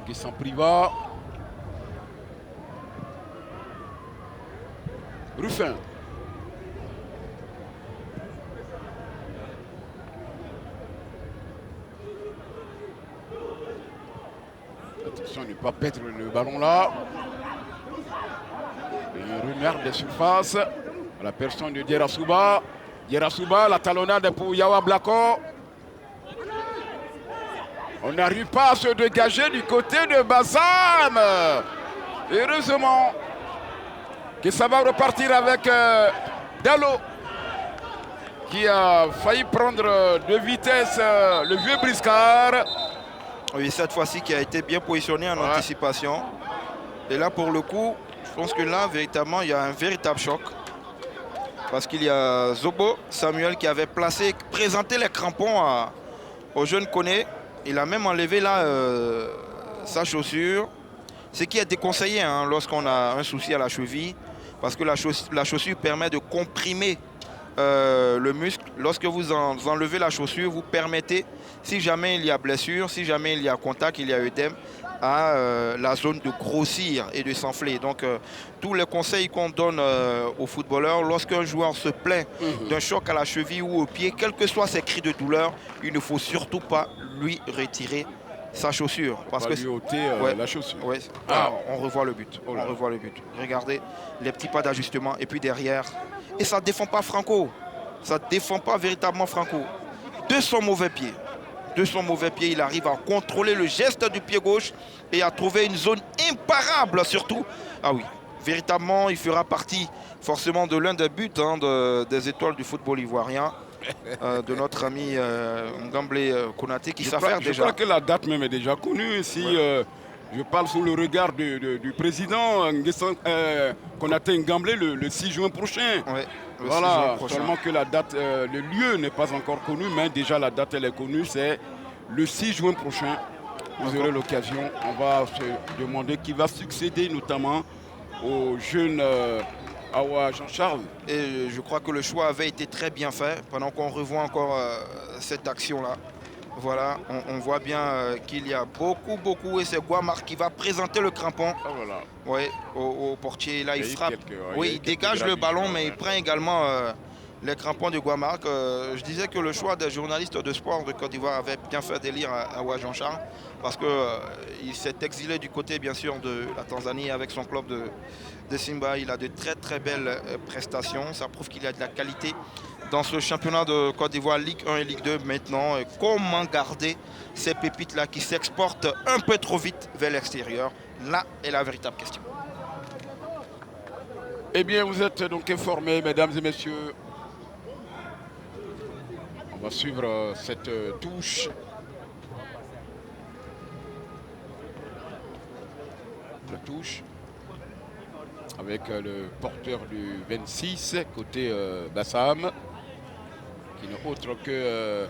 Nguessan Priva. Ruffin. Attention à ne pas perdre le ballon là. Une rumeur des surfaces à la personne de Diera Souba. Diera Souba, la talonnade pour Yawa Blako. On n'arrive pas à se dégager du côté de Bassam. Heureusement que ça va repartir avec Dalo, qui a failli prendre de vitesse le vieux briscard. Oui, cette fois-ci qui a été bien positionné en anticipation. Et là, pour le coup, je pense que là, véritablement, il y a un véritable choc. Parce qu'il y a Zobo, Samuel, qui avait présenté les crampons au jeune Koné. Il a même enlevé là sa chaussure. Ce qui est déconseillé lorsqu'on a un souci à la cheville. Parce que la chaussure permet de comprimer le muscle. Lorsque vous enlevez la chaussure, vous permettez, si jamais il y a blessure, si jamais il y a contact, il y a œdème, à la zone de grossir et de s'enfler. Donc tous les conseils qu'on donne aux footballeurs, lorsqu'un joueur se plaint d'un choc à la cheville ou au pied, quels que soient ses cris de douleur, il ne faut surtout pas lui retirer sa chaussure. Parce que lui ôter la chaussure. Ouais. On revoit le but. On revoit le but. Regardez les petits pas d'ajustement et puis derrière. Et ça ne défend pas Franco. Ça ne défend pas véritablement Franco. De son mauvais pied, il arrive à contrôler le geste du pied gauche et à trouver une zone imparable surtout. Ah oui, véritablement, il fera partie forcément de l'un des buts des étoiles du football ivoirien, de notre ami Ngamblé Konaté qui s'affaire déjà. Je crois que la date même est déjà connue. Si je parle sous le regard du président Konaté Ngamblé le 6 juin prochain. Ouais, voilà, seulement que la date, le lieu n'est pas encore connu, mais déjà la date elle est connue, c'est le 6 juin prochain. Vous aurez l'occasion, on va se demander qui va succéder notamment au jeune Awa Jean-Charles. Et je crois que le choix avait été très bien fait pendant qu'on revoit encore cette action-là. Voilà, on voit bien qu'il y a beaucoup, et c'est Guamar qui va présenter le crampon. Ah, voilà. Oui, au portier. Là, il frappe. Oui, il dégage le ballon, mais il prend également les crampons de Guamar. Je disais que le choix des journalistes de sport de Côte d'Ivoire avait bien fait délire à Awa Jean-Charles, parce qu'il s'est exilé du côté, bien sûr, de la Tanzanie avec son club de Simba. Il a de très belles prestations. Ça prouve qu'il a de la qualité dans ce championnat de Côte d'Ivoire, Ligue 1 et Ligue 2 maintenant. Comment garder ces pépites-là qui s'exportent un peu trop vite vers l'extérieur? Là est la véritable question. Eh bien, vous êtes donc informés, mesdames et messieurs. On va suivre cette touche. La touche avec le porteur du 26, côté Bassam, qui n'est autre que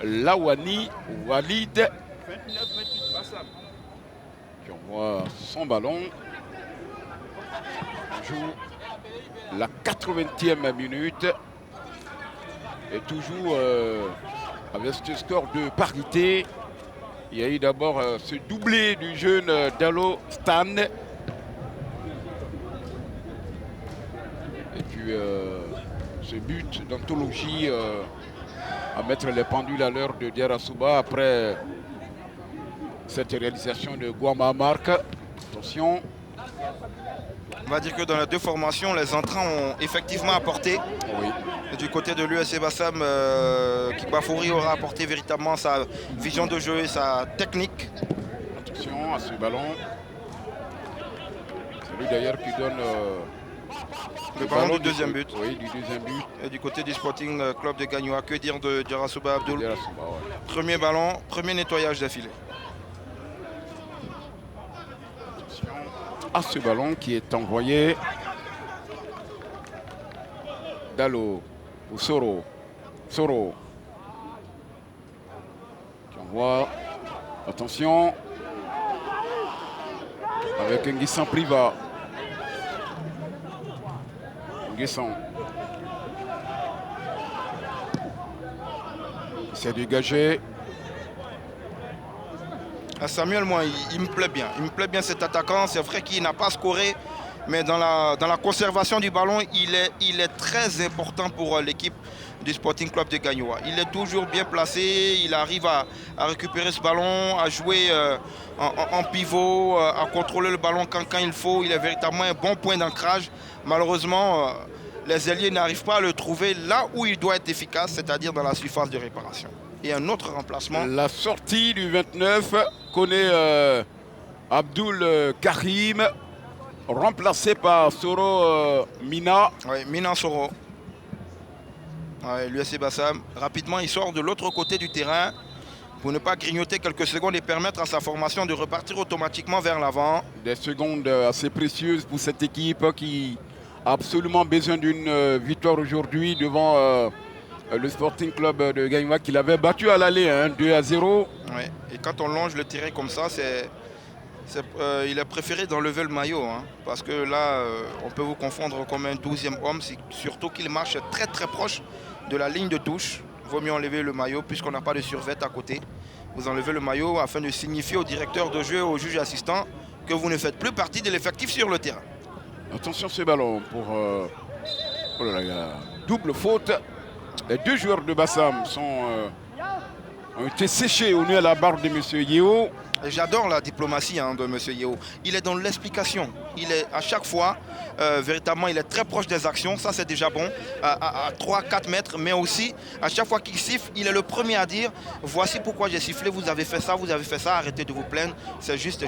Lawani Walid, qui envoie son ballon. On joue la 80e minute et toujours avec ce score de parité. Il y a eu d'abord ce doublé du jeune Dalo Stan. Et puis ce but d'anthologie à mettre les pendules à l'heure de Diarra-Souba après cette réalisation de Guama Marc. Attention. On va dire que dans les deux formations, les entrants ont effectivement apporté. Oui. Du côté de l'USC Bassam, Kikbafouri aura apporté véritablement sa vision de jeu et sa technique. Attention à ce ballon. C'est lui d'ailleurs qui donne le ballon du deuxième but. Oui, du deuxième but. Et du côté du Sporting Club de Gagnoa, que dire de Diarra-Souba Abdoul? Ouais. Premier ballon, premier nettoyage d'affilée. À ce ballon qui est envoyé Dalo ou Soro qui envoie, attention, avec Nguissan Priva. Nguissan s'est dégagé. Samuel, moi, il me plaît bien. Il me plaît bien cet attaquant. C'est vrai qu'il n'a pas scoré, mais dans la conservation du ballon, il est très important pour l'équipe du Sporting Club de Gagnoa. Il est toujours bien placé. Il arrive à récupérer ce ballon, à jouer en pivot, à contrôler le ballon quand il faut. Il est véritablement un bon point d'ancrage. Malheureusement, les ailiers n'arrivent pas à le trouver là où il doit être efficace, c'est-à-dire dans la surface de réparation. Et un autre remplacement. La sortie du 29 connaît Abdoul Karim, remplacé par Soro Mina. Oui, Mina Soro. Ouais, l'USC Bassam. Rapidement, il sort de l'autre côté du terrain pour ne pas grignoter quelques secondes et permettre à sa formation de repartir automatiquement vers l'avant. Des secondes assez précieuses pour cette équipe qui a absolument besoin d'une victoire aujourd'hui devant le Sporting Club de Gagnoa qui l'avait battu à l'aller, 2-0. Ouais. Et quand on longe le terrain comme ça, il a préféré d'enlever le maillot. Parce que là, on peut vous confondre comme un 12e homme, surtout qu'il marche très proche de la ligne de touche. Il vaut mieux enlever le maillot puisqu'on n'a pas de survêt à côté. Vous enlevez le maillot afin de signifier au directeur de jeu et au juge assistant que vous ne faites plus partie de l'effectif sur le terrain. Attention ce ballon pour oh là là, double faute. Les deux joueurs de Bassam ont été séchés au nez à la barre de M. Yeo. J'adore la diplomatie de M. Yeo. Il est dans l'explication. Il est à chaque fois, véritablement, il est très proche des actions. Ça, c'est déjà bon, à 3-4 mètres. Mais aussi, à chaque fois qu'il siffle, il est le premier à dire « Voici pourquoi j'ai sifflé, vous avez fait ça, arrêtez de vous plaindre. C'est juste... »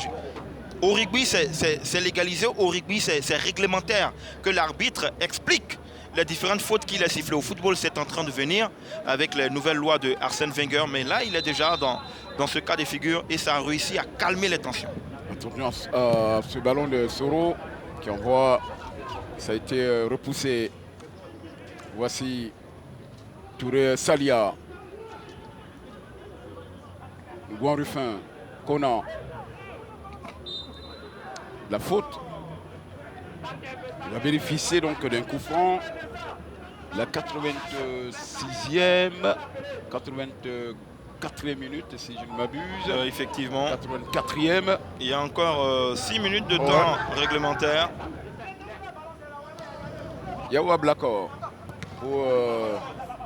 Au rugby, c'est légalisé. Au rugby, c'est réglementaire. Que l'arbitre explique les différentes fautes qu'il a sifflées. Au football, c'est en train de venir avec les nouvelles lois de Arsène Wenger. Mais là, il est déjà dans ce cas de figure et ça a réussi à calmer les tensions. Attention à ce ballon de Soro qui envoie. Ça a été repoussé. Voici Touré Salia. Gouan Ruffin. Conan. La faute. Il va bénéficier donc d'un coup franc. La 86e, 84e minute si je ne m'abuse. Effectivement. 84e. Il y a encore 6 minutes de temps réglementaire. Yawa Blakor pour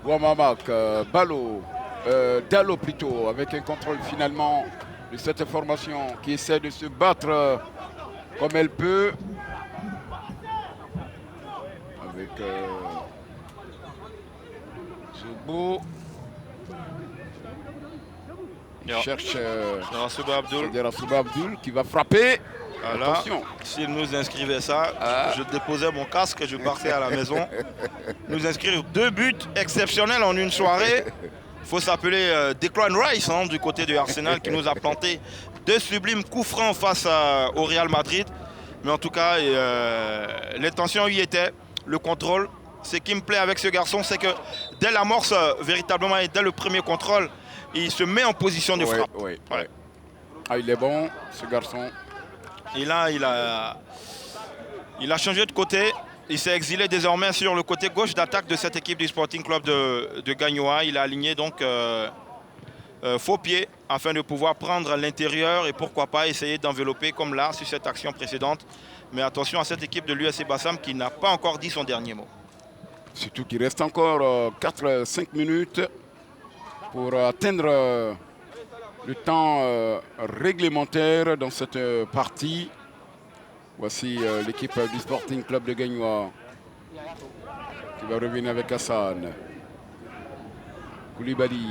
Wamamak, Balo, Dalo plutôt, avec un contrôle finalement de cette formation qui essaie de se battre comme elle peut. Avec Zobo. Il cherche Yarasuba Abdul qui va frapper. Voilà. Attention. S'il nous inscrivait ça, je déposais mon casque et je partais à la maison. Nous inscrire 2 buts exceptionnels en une soirée. Il faut s'appeler Declan Rice du côté de Arsenal qui nous a planté 2 sublimes coups francs face au Real Madrid. Mais en tout cas, l'intention y était, le contrôle. Ce qui me plaît avec ce garçon, c'est que dès l'amorce, véritablement, et dès le premier contrôle, il se met en position de frappe. Ouais. Ah, il est bon, ce garçon. Et là, il a changé de côté. Il s'est exilé désormais sur le côté gauche d'attaque de cette équipe du Sporting Club de Gagnoa. Il a aligné donc faux pied afin de pouvoir prendre l'intérieur et pourquoi pas essayer d'envelopper comme là sur cette action précédente. Mais attention à cette équipe de l'USC Bassam qui n'a pas encore dit son dernier mot. Surtout qu'il reste encore 4-5 minutes pour atteindre le temps réglementaire dans cette partie. Voici l'équipe du Sporting Club de Gagnoa qui va revenir avec Hassan. Koulibaly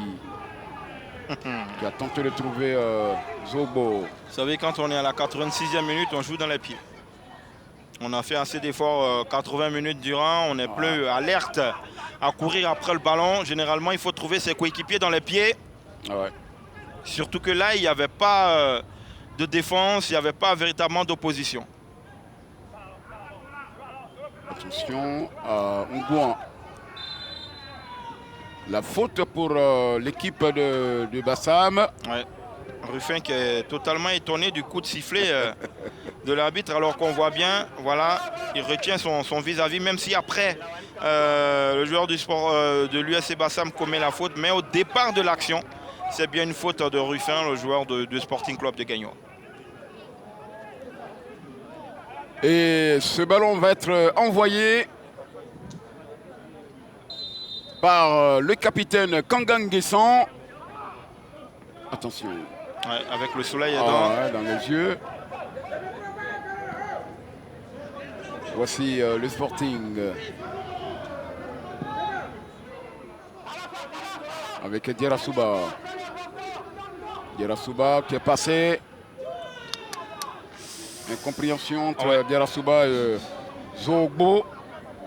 qui a tenté de trouver Zobo. Vous savez, quand on est à la 86e minute, on joue dans les pieds. On a fait assez d'efforts 80 minutes durant. On n'est plus alerte à courir après le ballon. Généralement, il faut trouver ses coéquipiers dans les pieds. Surtout que là, il n'y avait pas de défense, il n'y avait pas véritablement d'opposition. Attention à Ngouan. La faute pour l'équipe de Bassam. Ruffin qui est totalement étonné du coup de sifflet de l'arbitre, alors qu'on voit bien, voilà, il retient son vis-à-vis, même si après le joueur du sport de l'USC Bassam commet la faute, mais au départ de l'action, c'est bien une faute de Ruffin, le joueur de Sporting Club de Gagnoa. Et ce ballon va être envoyé par le capitaine Kangang Guessan. Attention. Avec le soleil dans les yeux. Voici le Sporting. Avec Dierasuba. Dierasuba qui est passé. Incompréhension entre Dierasuba et Zobo.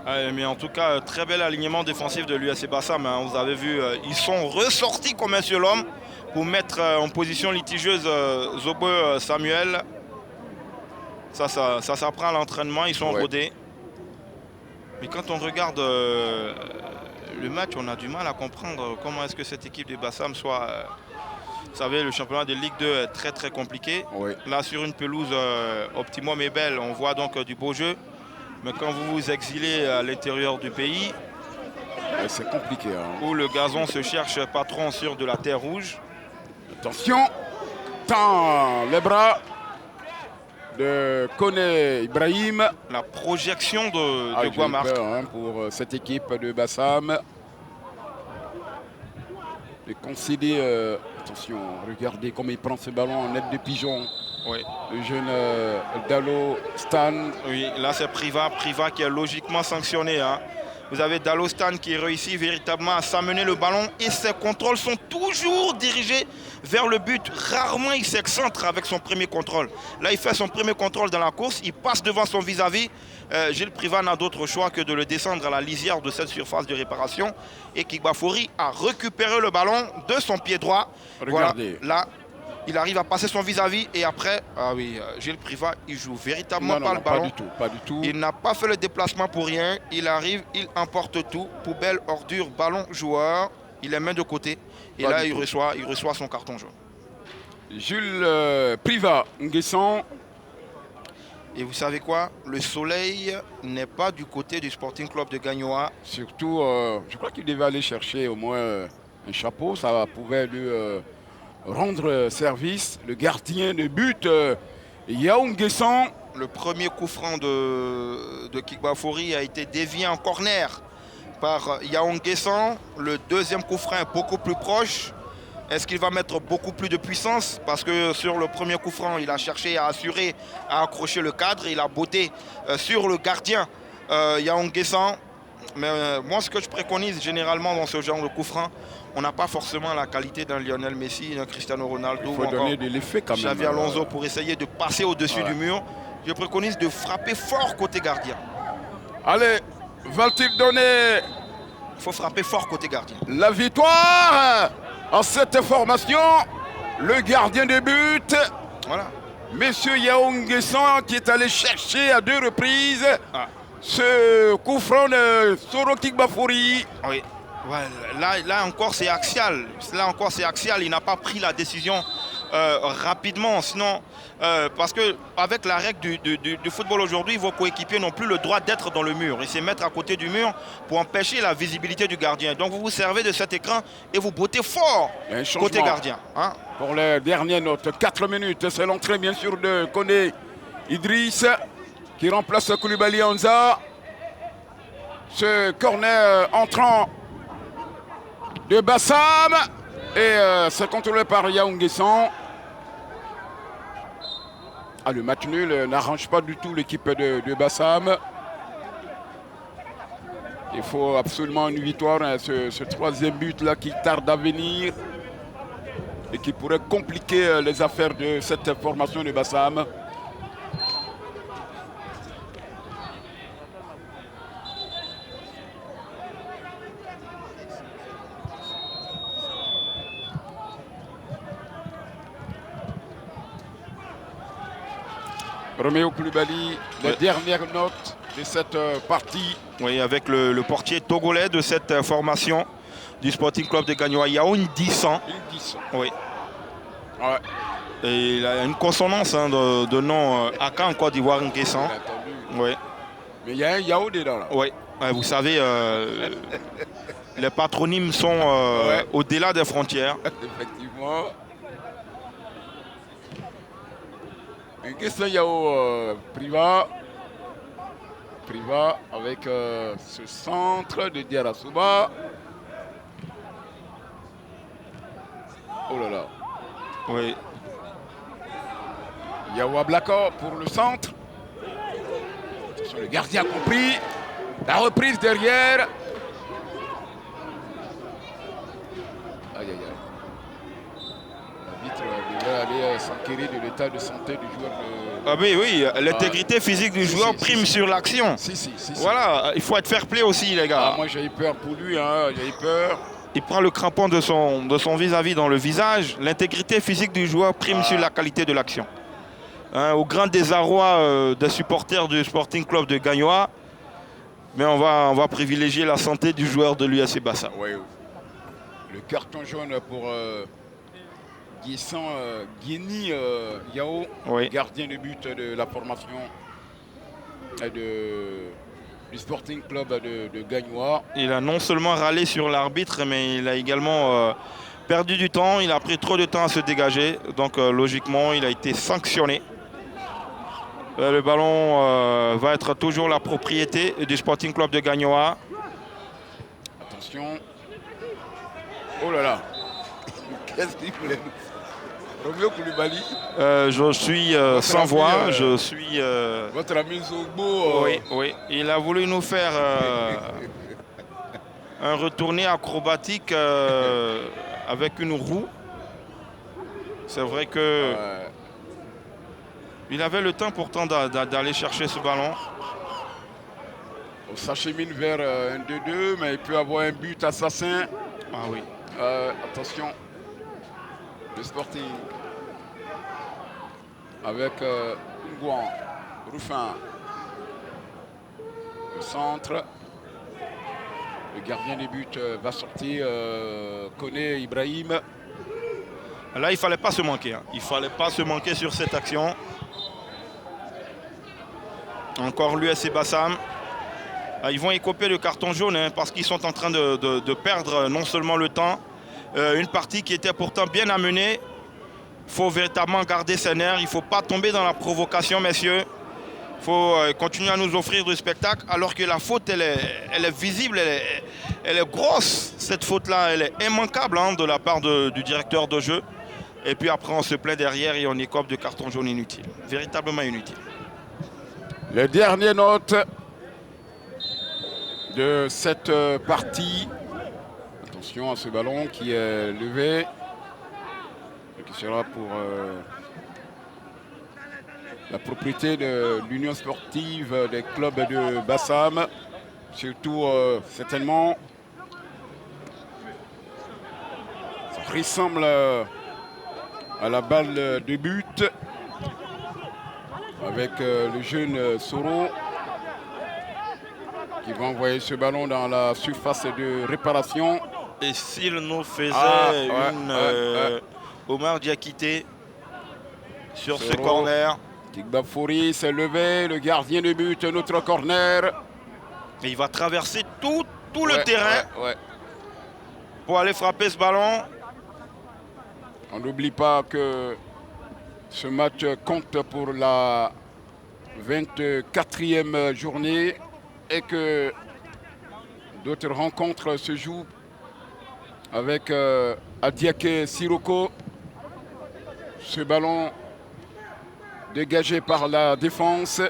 Mais en tout cas, très bel alignement défensif de l'USC Bassam. Vous avez vu, ils sont ressortis comme un seul homme pour mettre en position litigieuse Zobo Samuel. Ça s'apprend à l'entraînement, ils sont rodés. Mais quand on regarde le match, on a du mal à comprendre comment est-ce que cette équipe de Bassam soit... vous savez, le championnat de Ligue 2 est très très compliqué. Là, sur une pelouse Optimum et belle, on voit donc du beau jeu. Mais quand vous vous exilez à l'intérieur du pays, c'est compliqué. Où le gazon se cherche patron sur de la terre rouge. Attention, tend les bras de Kone Ibrahim. La projection de Guamark. Pour cette équipe de Bassam. De concéder, attention, regardez comment il prend ce ballon en aide de pigeon. Le jeune Dalo Stan. Oui, là c'est Priva qui est logiquement sanctionné. Vous avez Dalostan qui réussit véritablement à s'amener le ballon et ses contrôles sont toujours dirigés vers le but. Rarement il s'excentre avec son premier contrôle. Là, il fait son premier contrôle dans la course, il passe devant son vis-à-vis. Gilles Privat n'a d'autre choix que de le descendre à la lisière de cette surface de réparation. Et Kigba Fori a récupéré le ballon de son pied droit. Regardez. Voilà, là, il arrive à passer son vis-à-vis et après, Gilles Privat, il joue véritablement pas le ballon. Pas du tout, pas du tout. Il n'a pas fait le déplacement pour rien. Il arrive, il emporte tout. Poubelle, ordure, ballon, joueur. Il les met de côté. Et là, il reçoit son carton jaune. Jules Privat, Nguessan. Et vous savez quoi? Le soleil n'est pas du côté du Sporting Club de Gagnoa. Surtout, je crois qu'il devait aller chercher au moins un chapeau. Ça pouvait lui rendre service. Le gardien de but, Yao Nguessan. Le premier coup franc de Kigba Fori a été dévié en corner par Yao Nguessan. Le deuxième coup franc est beaucoup plus proche. Est-ce qu'il va mettre beaucoup plus de puissance? Parce que sur le premier coup franc, il a cherché à assurer, à accrocher le cadre. Il a botté sur le gardien Yao Nguessan. Mais moi, ce que je préconise généralement dans ce genre de coup franc, on n'a pas forcément la qualité d'un Lionel Messi, d'un Cristiano Ronaldo. Il faut donner de l'effet quand même. Xavi Alonso pour essayer de passer au-dessus du mur. Je préconise de frapper fort côté gardien. Allez, va-t-il donner Il faut frapper fort côté gardien. la victoire en cette formation? Le gardien de but, Voilà. Monsieur Yao Nguessan, qui est allé chercher à 2 reprises ce coup franc de Soro Kigba Fori. Oui. Ouais, là encore c'est axial. Là encore c'est axial. Il n'a pas pris la décision rapidement. Sinon, parce que avec la règle du football aujourd'hui, vos coéquipiers n'ont plus le droit d'être dans le mur. Ils se mettent à côté du mur pour empêcher la visibilité du gardien. Donc vous vous servez de cet écran et vous bottez fort côté gardien. Hein? Pour les dernières notes, 4 minutes. C'est l'entrée bien sûr de Koné Idriss qui remplace Koulibaly Anza. Ce corner entrant de Bassam et c'est contrôlé par Yao Nguessan. Le match nul n'arrange pas du tout l'équipe de Bassam. Il faut absolument une victoire. Ce troisième but là qui tarde à venir et qui pourrait compliquer les affaires de cette formation de Bassam. Roméo Koulibaly, la dernière note de cette partie. Oui, avec le portier togolais de cette formation du Sporting Club de Gagnoa, Yao Nguessan. Oui. Ouais. Et il a une consonance de nom Aka en Côte d'Ivoire, Nguessan. Oui. Mais il y a un Yao dedans là. Oui. Vous savez, les patronymes sont au-delà des frontières. Effectivement. Nguessan Yao Privat. Privat avec ce centre de Diarra Souba. Oh là là. Oui. Yao Ablaka pour le centre. Attention, le gardien a compris. La reprise derrière. Aïe aïe aïe. L'arbitre devrait aller s'enquérir de l'état de santé du joueur de... Ah oui, l'intégrité physique du joueur prime sur l'action. Voilà, il faut être fair play aussi les gars. Moi j'ai eu peur pour lui, hein. J'ai eu peur. Il prend le crampon de son vis-à-vis dans le visage. L'intégrité physique du joueur prime sur la qualité de l'action. Hein, au grand désarroi des supporters du Sporting Club de Gagnoa. Mais on va privilégier la santé du joueur de l'USC Bassa. Oui. Le carton jaune pour Guéni Yao, gardien de but de la formation du Sporting Club de Gagnoa. Il a non seulement râlé sur l'arbitre, mais il a également perdu du temps. Il a pris trop de temps à se dégager. Donc logiquement, il a été sanctionné. Le ballon va être toujours la propriété du Sporting Club de Gagnoa. Attention. Oh là là. Qu'est-ce qu'il voulait nous... Roméo Koulibaly. Je suis sans voix. Je suis... Votre ami Zogbo. Oui. Il a voulu nous faire Un retourné acrobatique avec une roue. C'est vrai que il avait le temps pourtant d'aller chercher ce ballon. On s'achemine vers un 2-2, mais il peut avoir un but assassin. Ah oui. Attention, le Sporting avec Ngouan, Ruffin, le centre. Le gardien des buts va sortir, Koné Ibrahim. Là, il ne fallait pas se manquer. Il ne fallait pas se manquer sur cette action. Encore l'USC Bassam. Ils vont écoper le carton jaune parce qu'ils sont en train de perdre non seulement le temps, une partie qui était pourtant bien amenée. Il faut véritablement garder ses nerfs. Il ne faut pas tomber dans la provocation, messieurs. Il faut continuer à nous offrir du spectacle alors que la faute, elle est visible, elle est grosse. Cette faute-là, elle est immanquable de la part du directeur de jeu. Et puis après, on se plaint derrière et on écope de carton jaune inutile. Véritablement inutile. Les dernières notes de cette partie. Attention à ce ballon qui est levé. Et qui sera pour la propriété de l'Union sportive des clubs de Bassam. Surtout, certainement, ça ressemble à la balle de but avec le jeune Soro qui va envoyer ce ballon dans la surface de réparation. Et s'il nous faisait Omar Diakité sur ce corner. Tikbafouri s'est levé, le gardien de but, notre corner. Et il va traverser tout le terrain pour aller frapper ce ballon. On n'oublie pas que ce match compte pour la 24e journée et que d'autres rencontres se jouent avec Adiaké Siroko. Ce ballon dégagé par la défense.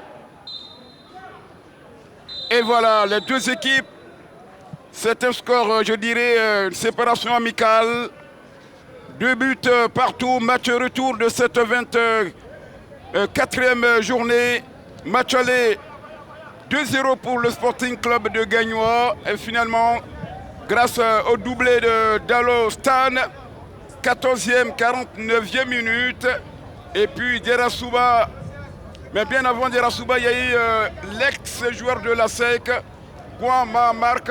Et voilà, les deux équipes, c'est un score, je dirais, une séparation amicale. 2 buts partout, match retour de cette 24e journée. Match aller 2-0 pour le Sporting Club de Gagnoa. Et finalement, grâce au doublé de Dalo Stan, 14e, 49e minute. Et puis Derasouba, mais bien avant Derasouba, il y a eu l'ex-joueur de la SEC, Guama marque.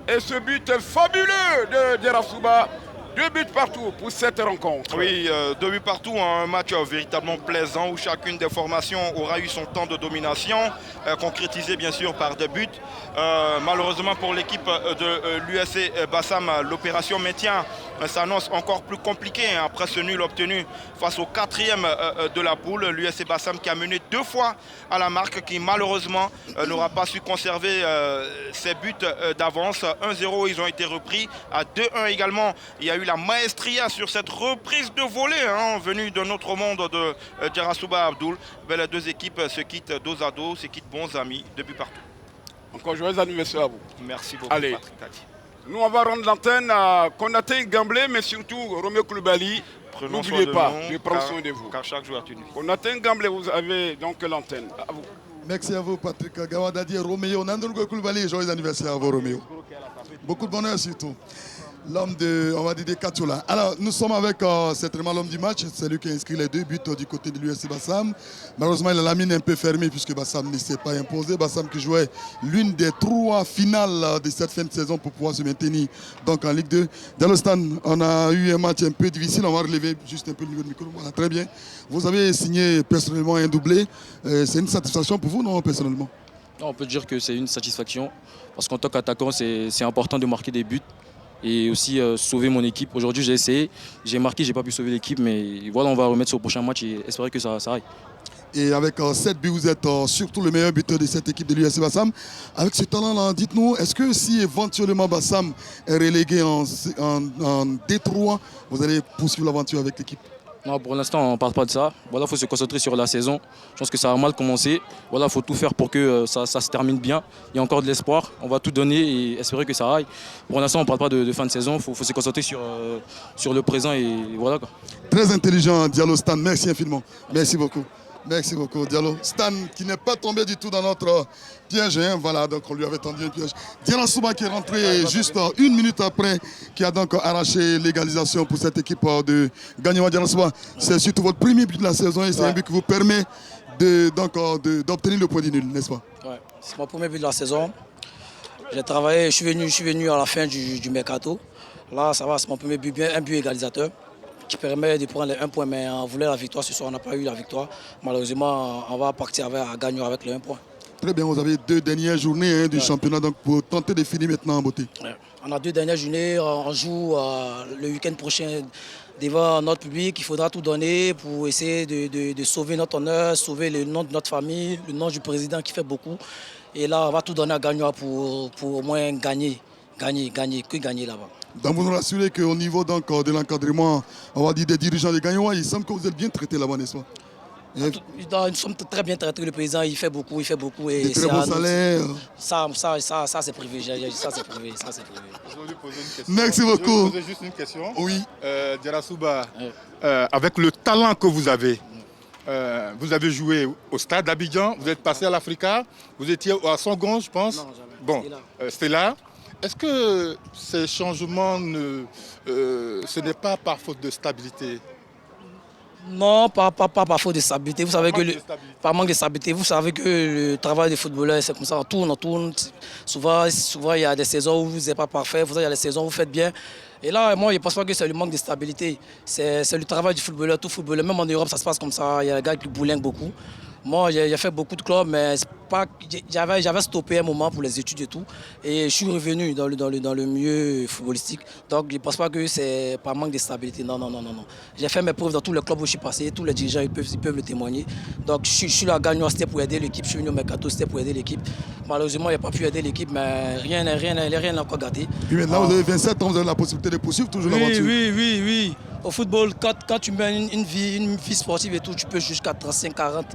Et ce but fabuleux de Derasouba. 2 buts partout pour cette rencontre. Oui, 2 buts partout, un match véritablement plaisant où chacune des formations aura eu son temps de domination, concrétisé bien sûr par des buts. Malheureusement pour l'équipe de l'USC Bassam, l'opération maintien s'annonce encore plus compliquée après ce nul obtenu face au 4e de la poule. L'USC Bassam qui a mené 2 fois à la marque, qui malheureusement n'aura pas su conserver ses buts d'avance. 1-0, ils ont été repris. À 2-1 également, il y a eu la maestria sur cette reprise de volée venue de notre monde de Derasouba Abdoul. Les deux équipes se quittent dos à dos, se quittent bons amis, 2 buts partout. Encore joyeux anniversaire à vous. Merci beaucoup. Allez. Patrick Tati. Nous, on va rendre l'antenne à Konaté Gamblé, mais surtout Roméo Koulibaly. N'oubliez pas de prendre soin de vous. Car chaque joueur est une vie. Konaté Gamblé, vous avez donc l'antenne. À vous. Merci à vous, Patrick Gawadadi et Roméo. Nandougo Koulibaly, joyeux anniversaire à vous, Roméo. Beaucoup de bonheur surtout. L'homme de, on va dire, de Katoula. Alors, nous sommes avec certainement l'homme du match. C'est lui qui a inscrit les 2 buts du côté de l'USC Bassam. Malheureusement, il a la mine un peu fermée puisque Bassam ne s'est pas imposé. Bassam qui jouait l'une des 3 finales de cette fin de saison pour pouvoir se maintenir donc en Ligue 2. Dans le stand, on a eu un match un peu difficile. On va relever juste un peu le niveau de micro. Voilà, très bien. Vous avez signé personnellement un doublé. C'est une satisfaction pour vous, non, personnellement? On peut dire que c'est une satisfaction parce qu'en tant qu'attaquant, c'est important de marquer des buts et aussi sauver mon équipe. Aujourd'hui, j'ai essayé, j'ai marqué, j'ai pas pu sauver l'équipe, mais voilà, on va remettre sur le prochain match et espérer que ça aille. Et avec 7 buts, vous êtes surtout le meilleur buteur de cette équipe de l'USC Bassam. Avec ce talent-là, dites-nous, est-ce que si éventuellement Bassam est relégué en D3, vous allez poursuivre l'aventure avec l'équipe? Non, pour l'instant, on ne parle pas de ça. Voilà, il faut se concentrer sur la saison. Je pense que ça a mal commencé. Voilà, il faut tout faire pour que ça se termine bien. Il y a encore de l'espoir. On va tout donner et espérer que ça aille. Pour l'instant, on ne parle pas de fin de saison. Il faut se concentrer sur le présent et voilà, quoi. Très intelligent, Diallo Stan. Merci infiniment. Merci beaucoup. Merci beaucoup, Diallo. Stan, qui n'est pas tombé du tout dans notre piège. Hein. Voilà, donc on lui avait tendu un piège. Diallo Souba qui est rentré juste 1 minute après, qui a donc arraché l'égalisation pour cette équipe de Gagnoa. Diallo Souba, c'est surtout votre premier but de la saison et c'est un but qui vous permet d'obtenir le point de nul, n'est-ce pas? Ouais, c'est mon premier but de la saison. J'ai travaillé, je suis venu à la fin du mercato. Là, ça va, c'est mon premier but, un but égalisateur, qui permet de prendre les 1 point, mais on voulait la victoire ce soir, on n'a pas eu la victoire. Malheureusement, on va partir à Gagnon avec le 1 point. Très bien, vous avez 2 dernières journées du championnat, donc pour tenter de finir maintenant en beauté. Ouais. On a 2 dernières journées, on joue le week-end prochain devant notre public. Il faudra tout donner pour essayer de sauver notre honneur, sauver le nom de notre famille, le nom du président qui fait beaucoup. Et là, on va tout donner à Gagnon pour au moins gagner là-bas. Donc vous nous rassurez qu'au niveau donc, de l'encadrement, on va dire des dirigeants de Gagnoa, il semble que vous êtes bien traités là-bas, n'est-ce pas? Nous sommes très bien traités, le président, il fait beaucoup. Et des très bons salaires. Ça c'est privé, ça c'est privé. Je vais lui poser une question. Merci beaucoup. Je vais vous poser juste une question. Oui. Diarra Souba, avec le talent que vous avez joué au stade d'Abidjan, vous êtes passé à l'Africa, vous étiez à Songon, je pense. Non, jamais. Bon, c'était là. Est-ce que ces changements, ce n'est pas par faute de stabilité? Non, pas par faute de stabilité. Vous savez par manque de stabilité. Vous savez que le travail des footballeurs, c'est comme ça, on tourne. Souvent, il y a des saisons où vous n'êtes pas parfait, il y a des saisons où vous faites bien. Et là, moi, je ne pense pas que c'est le manque de stabilité. C'est le travail du footballeur, tout footballeur. Même en Europe, ça se passe comme ça. Il y a des gars qui boulinguent beaucoup. Moi, j'ai fait beaucoup de clubs, mais j'avais stoppé un moment pour les études et tout. Et je suis revenu dans le milieu footballistique. Donc, je ne pense pas que c'est par manque de stabilité. Non. J'ai fait mes preuves dans tous les clubs où je suis passé. Tous les dirigeants ils peuvent le témoigner. Donc, je suis là à Gagnon, c'était pour aider l'équipe. Je suis venu au Mercato, c'était pour aider l'équipe. Malheureusement, il n'y a pas pu aider l'équipe, mais rien n'a encore gâté. Puis maintenant, vous avez 27 ans, vous avez la possibilité de poursuivre toujours l'aventure. Oui. Au football, quand tu mènes une vie sportive et tout, tu peux jusqu'à 35, 40.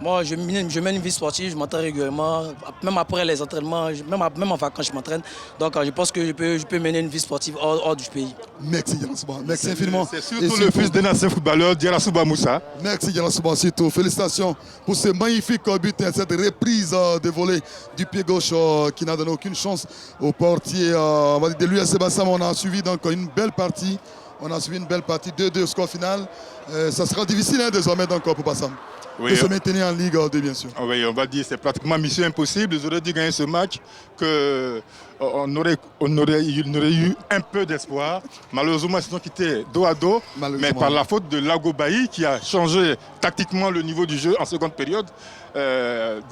Moi, je mène une vie sportive, je m'entraîne régulièrement. Même après les entraînements, même en vacances, je m'entraîne. Donc, je pense que je peux mener une vie sportive hors du pays. Merci, Diarra Souba. Merci infiniment. C'est surtout le fils d'un ancien footballeur, Diarra Souba Moussa. Merci, Diarra Souba. Surtout, félicitations pour ce magnifique but, cette reprise de volée du pied gauche qui n'a donné aucune chance au portier de l'USC Bassam. On a suivi donc une belle partie. 2-2 score final. Ça sera difficile désormais donc, pour Bassam. Oui, de se maintenir en Ligue 2, bien sûr. Oui, on va dire que c'est pratiquement mission impossible. Ils auraient dû gagner ce match, qu'on aurait eu un peu d'espoir. Malheureusement, ils se sont quittés dos à dos, mais par la faute de Lago Bailly qui a changé tactiquement le niveau du jeu en seconde période. D'un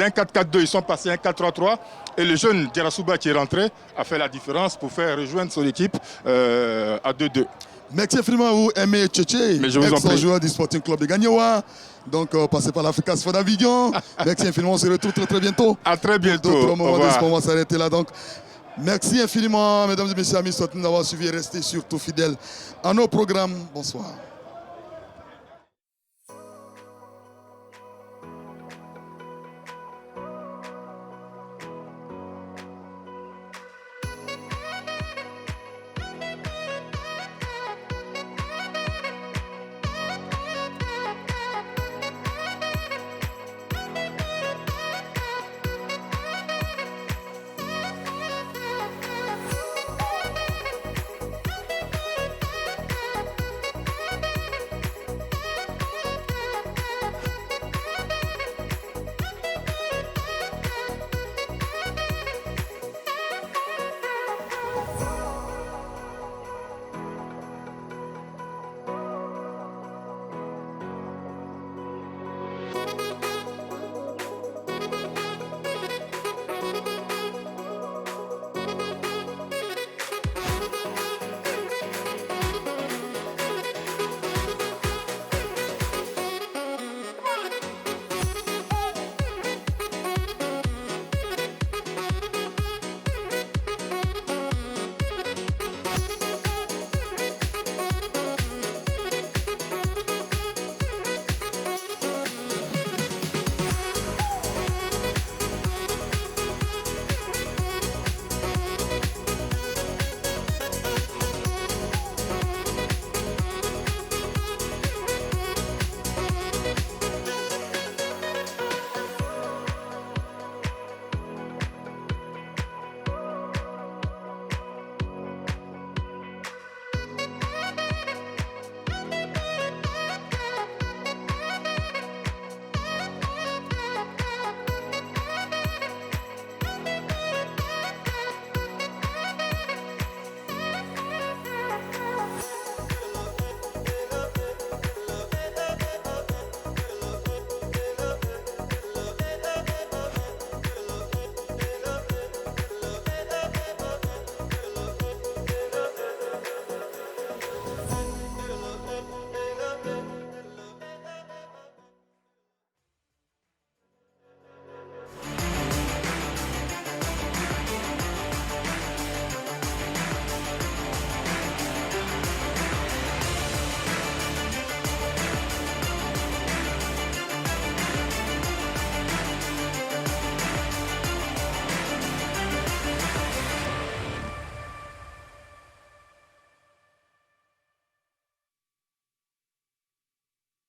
4-4-2, ils sont passés à un 4-3-3. Et le jeune Diarra Souba qui est rentré a fait la différence pour faire rejoindre son équipe à 2-2. Merci infiniment à vous, Aimé Tchétché, ex-joueur du Sporting Club de Gagnoa. Donc, passez par l'Africa Sport d'Abidjan. Merci infiniment, on se retrouve très bientôt. À très bientôt. D'autres moments de sport, on va s'arrêter là. Donc, merci infiniment, mesdames et messieurs, amis, d'avoir suivi et resté surtout fidèles à nos programmes. Bonsoir.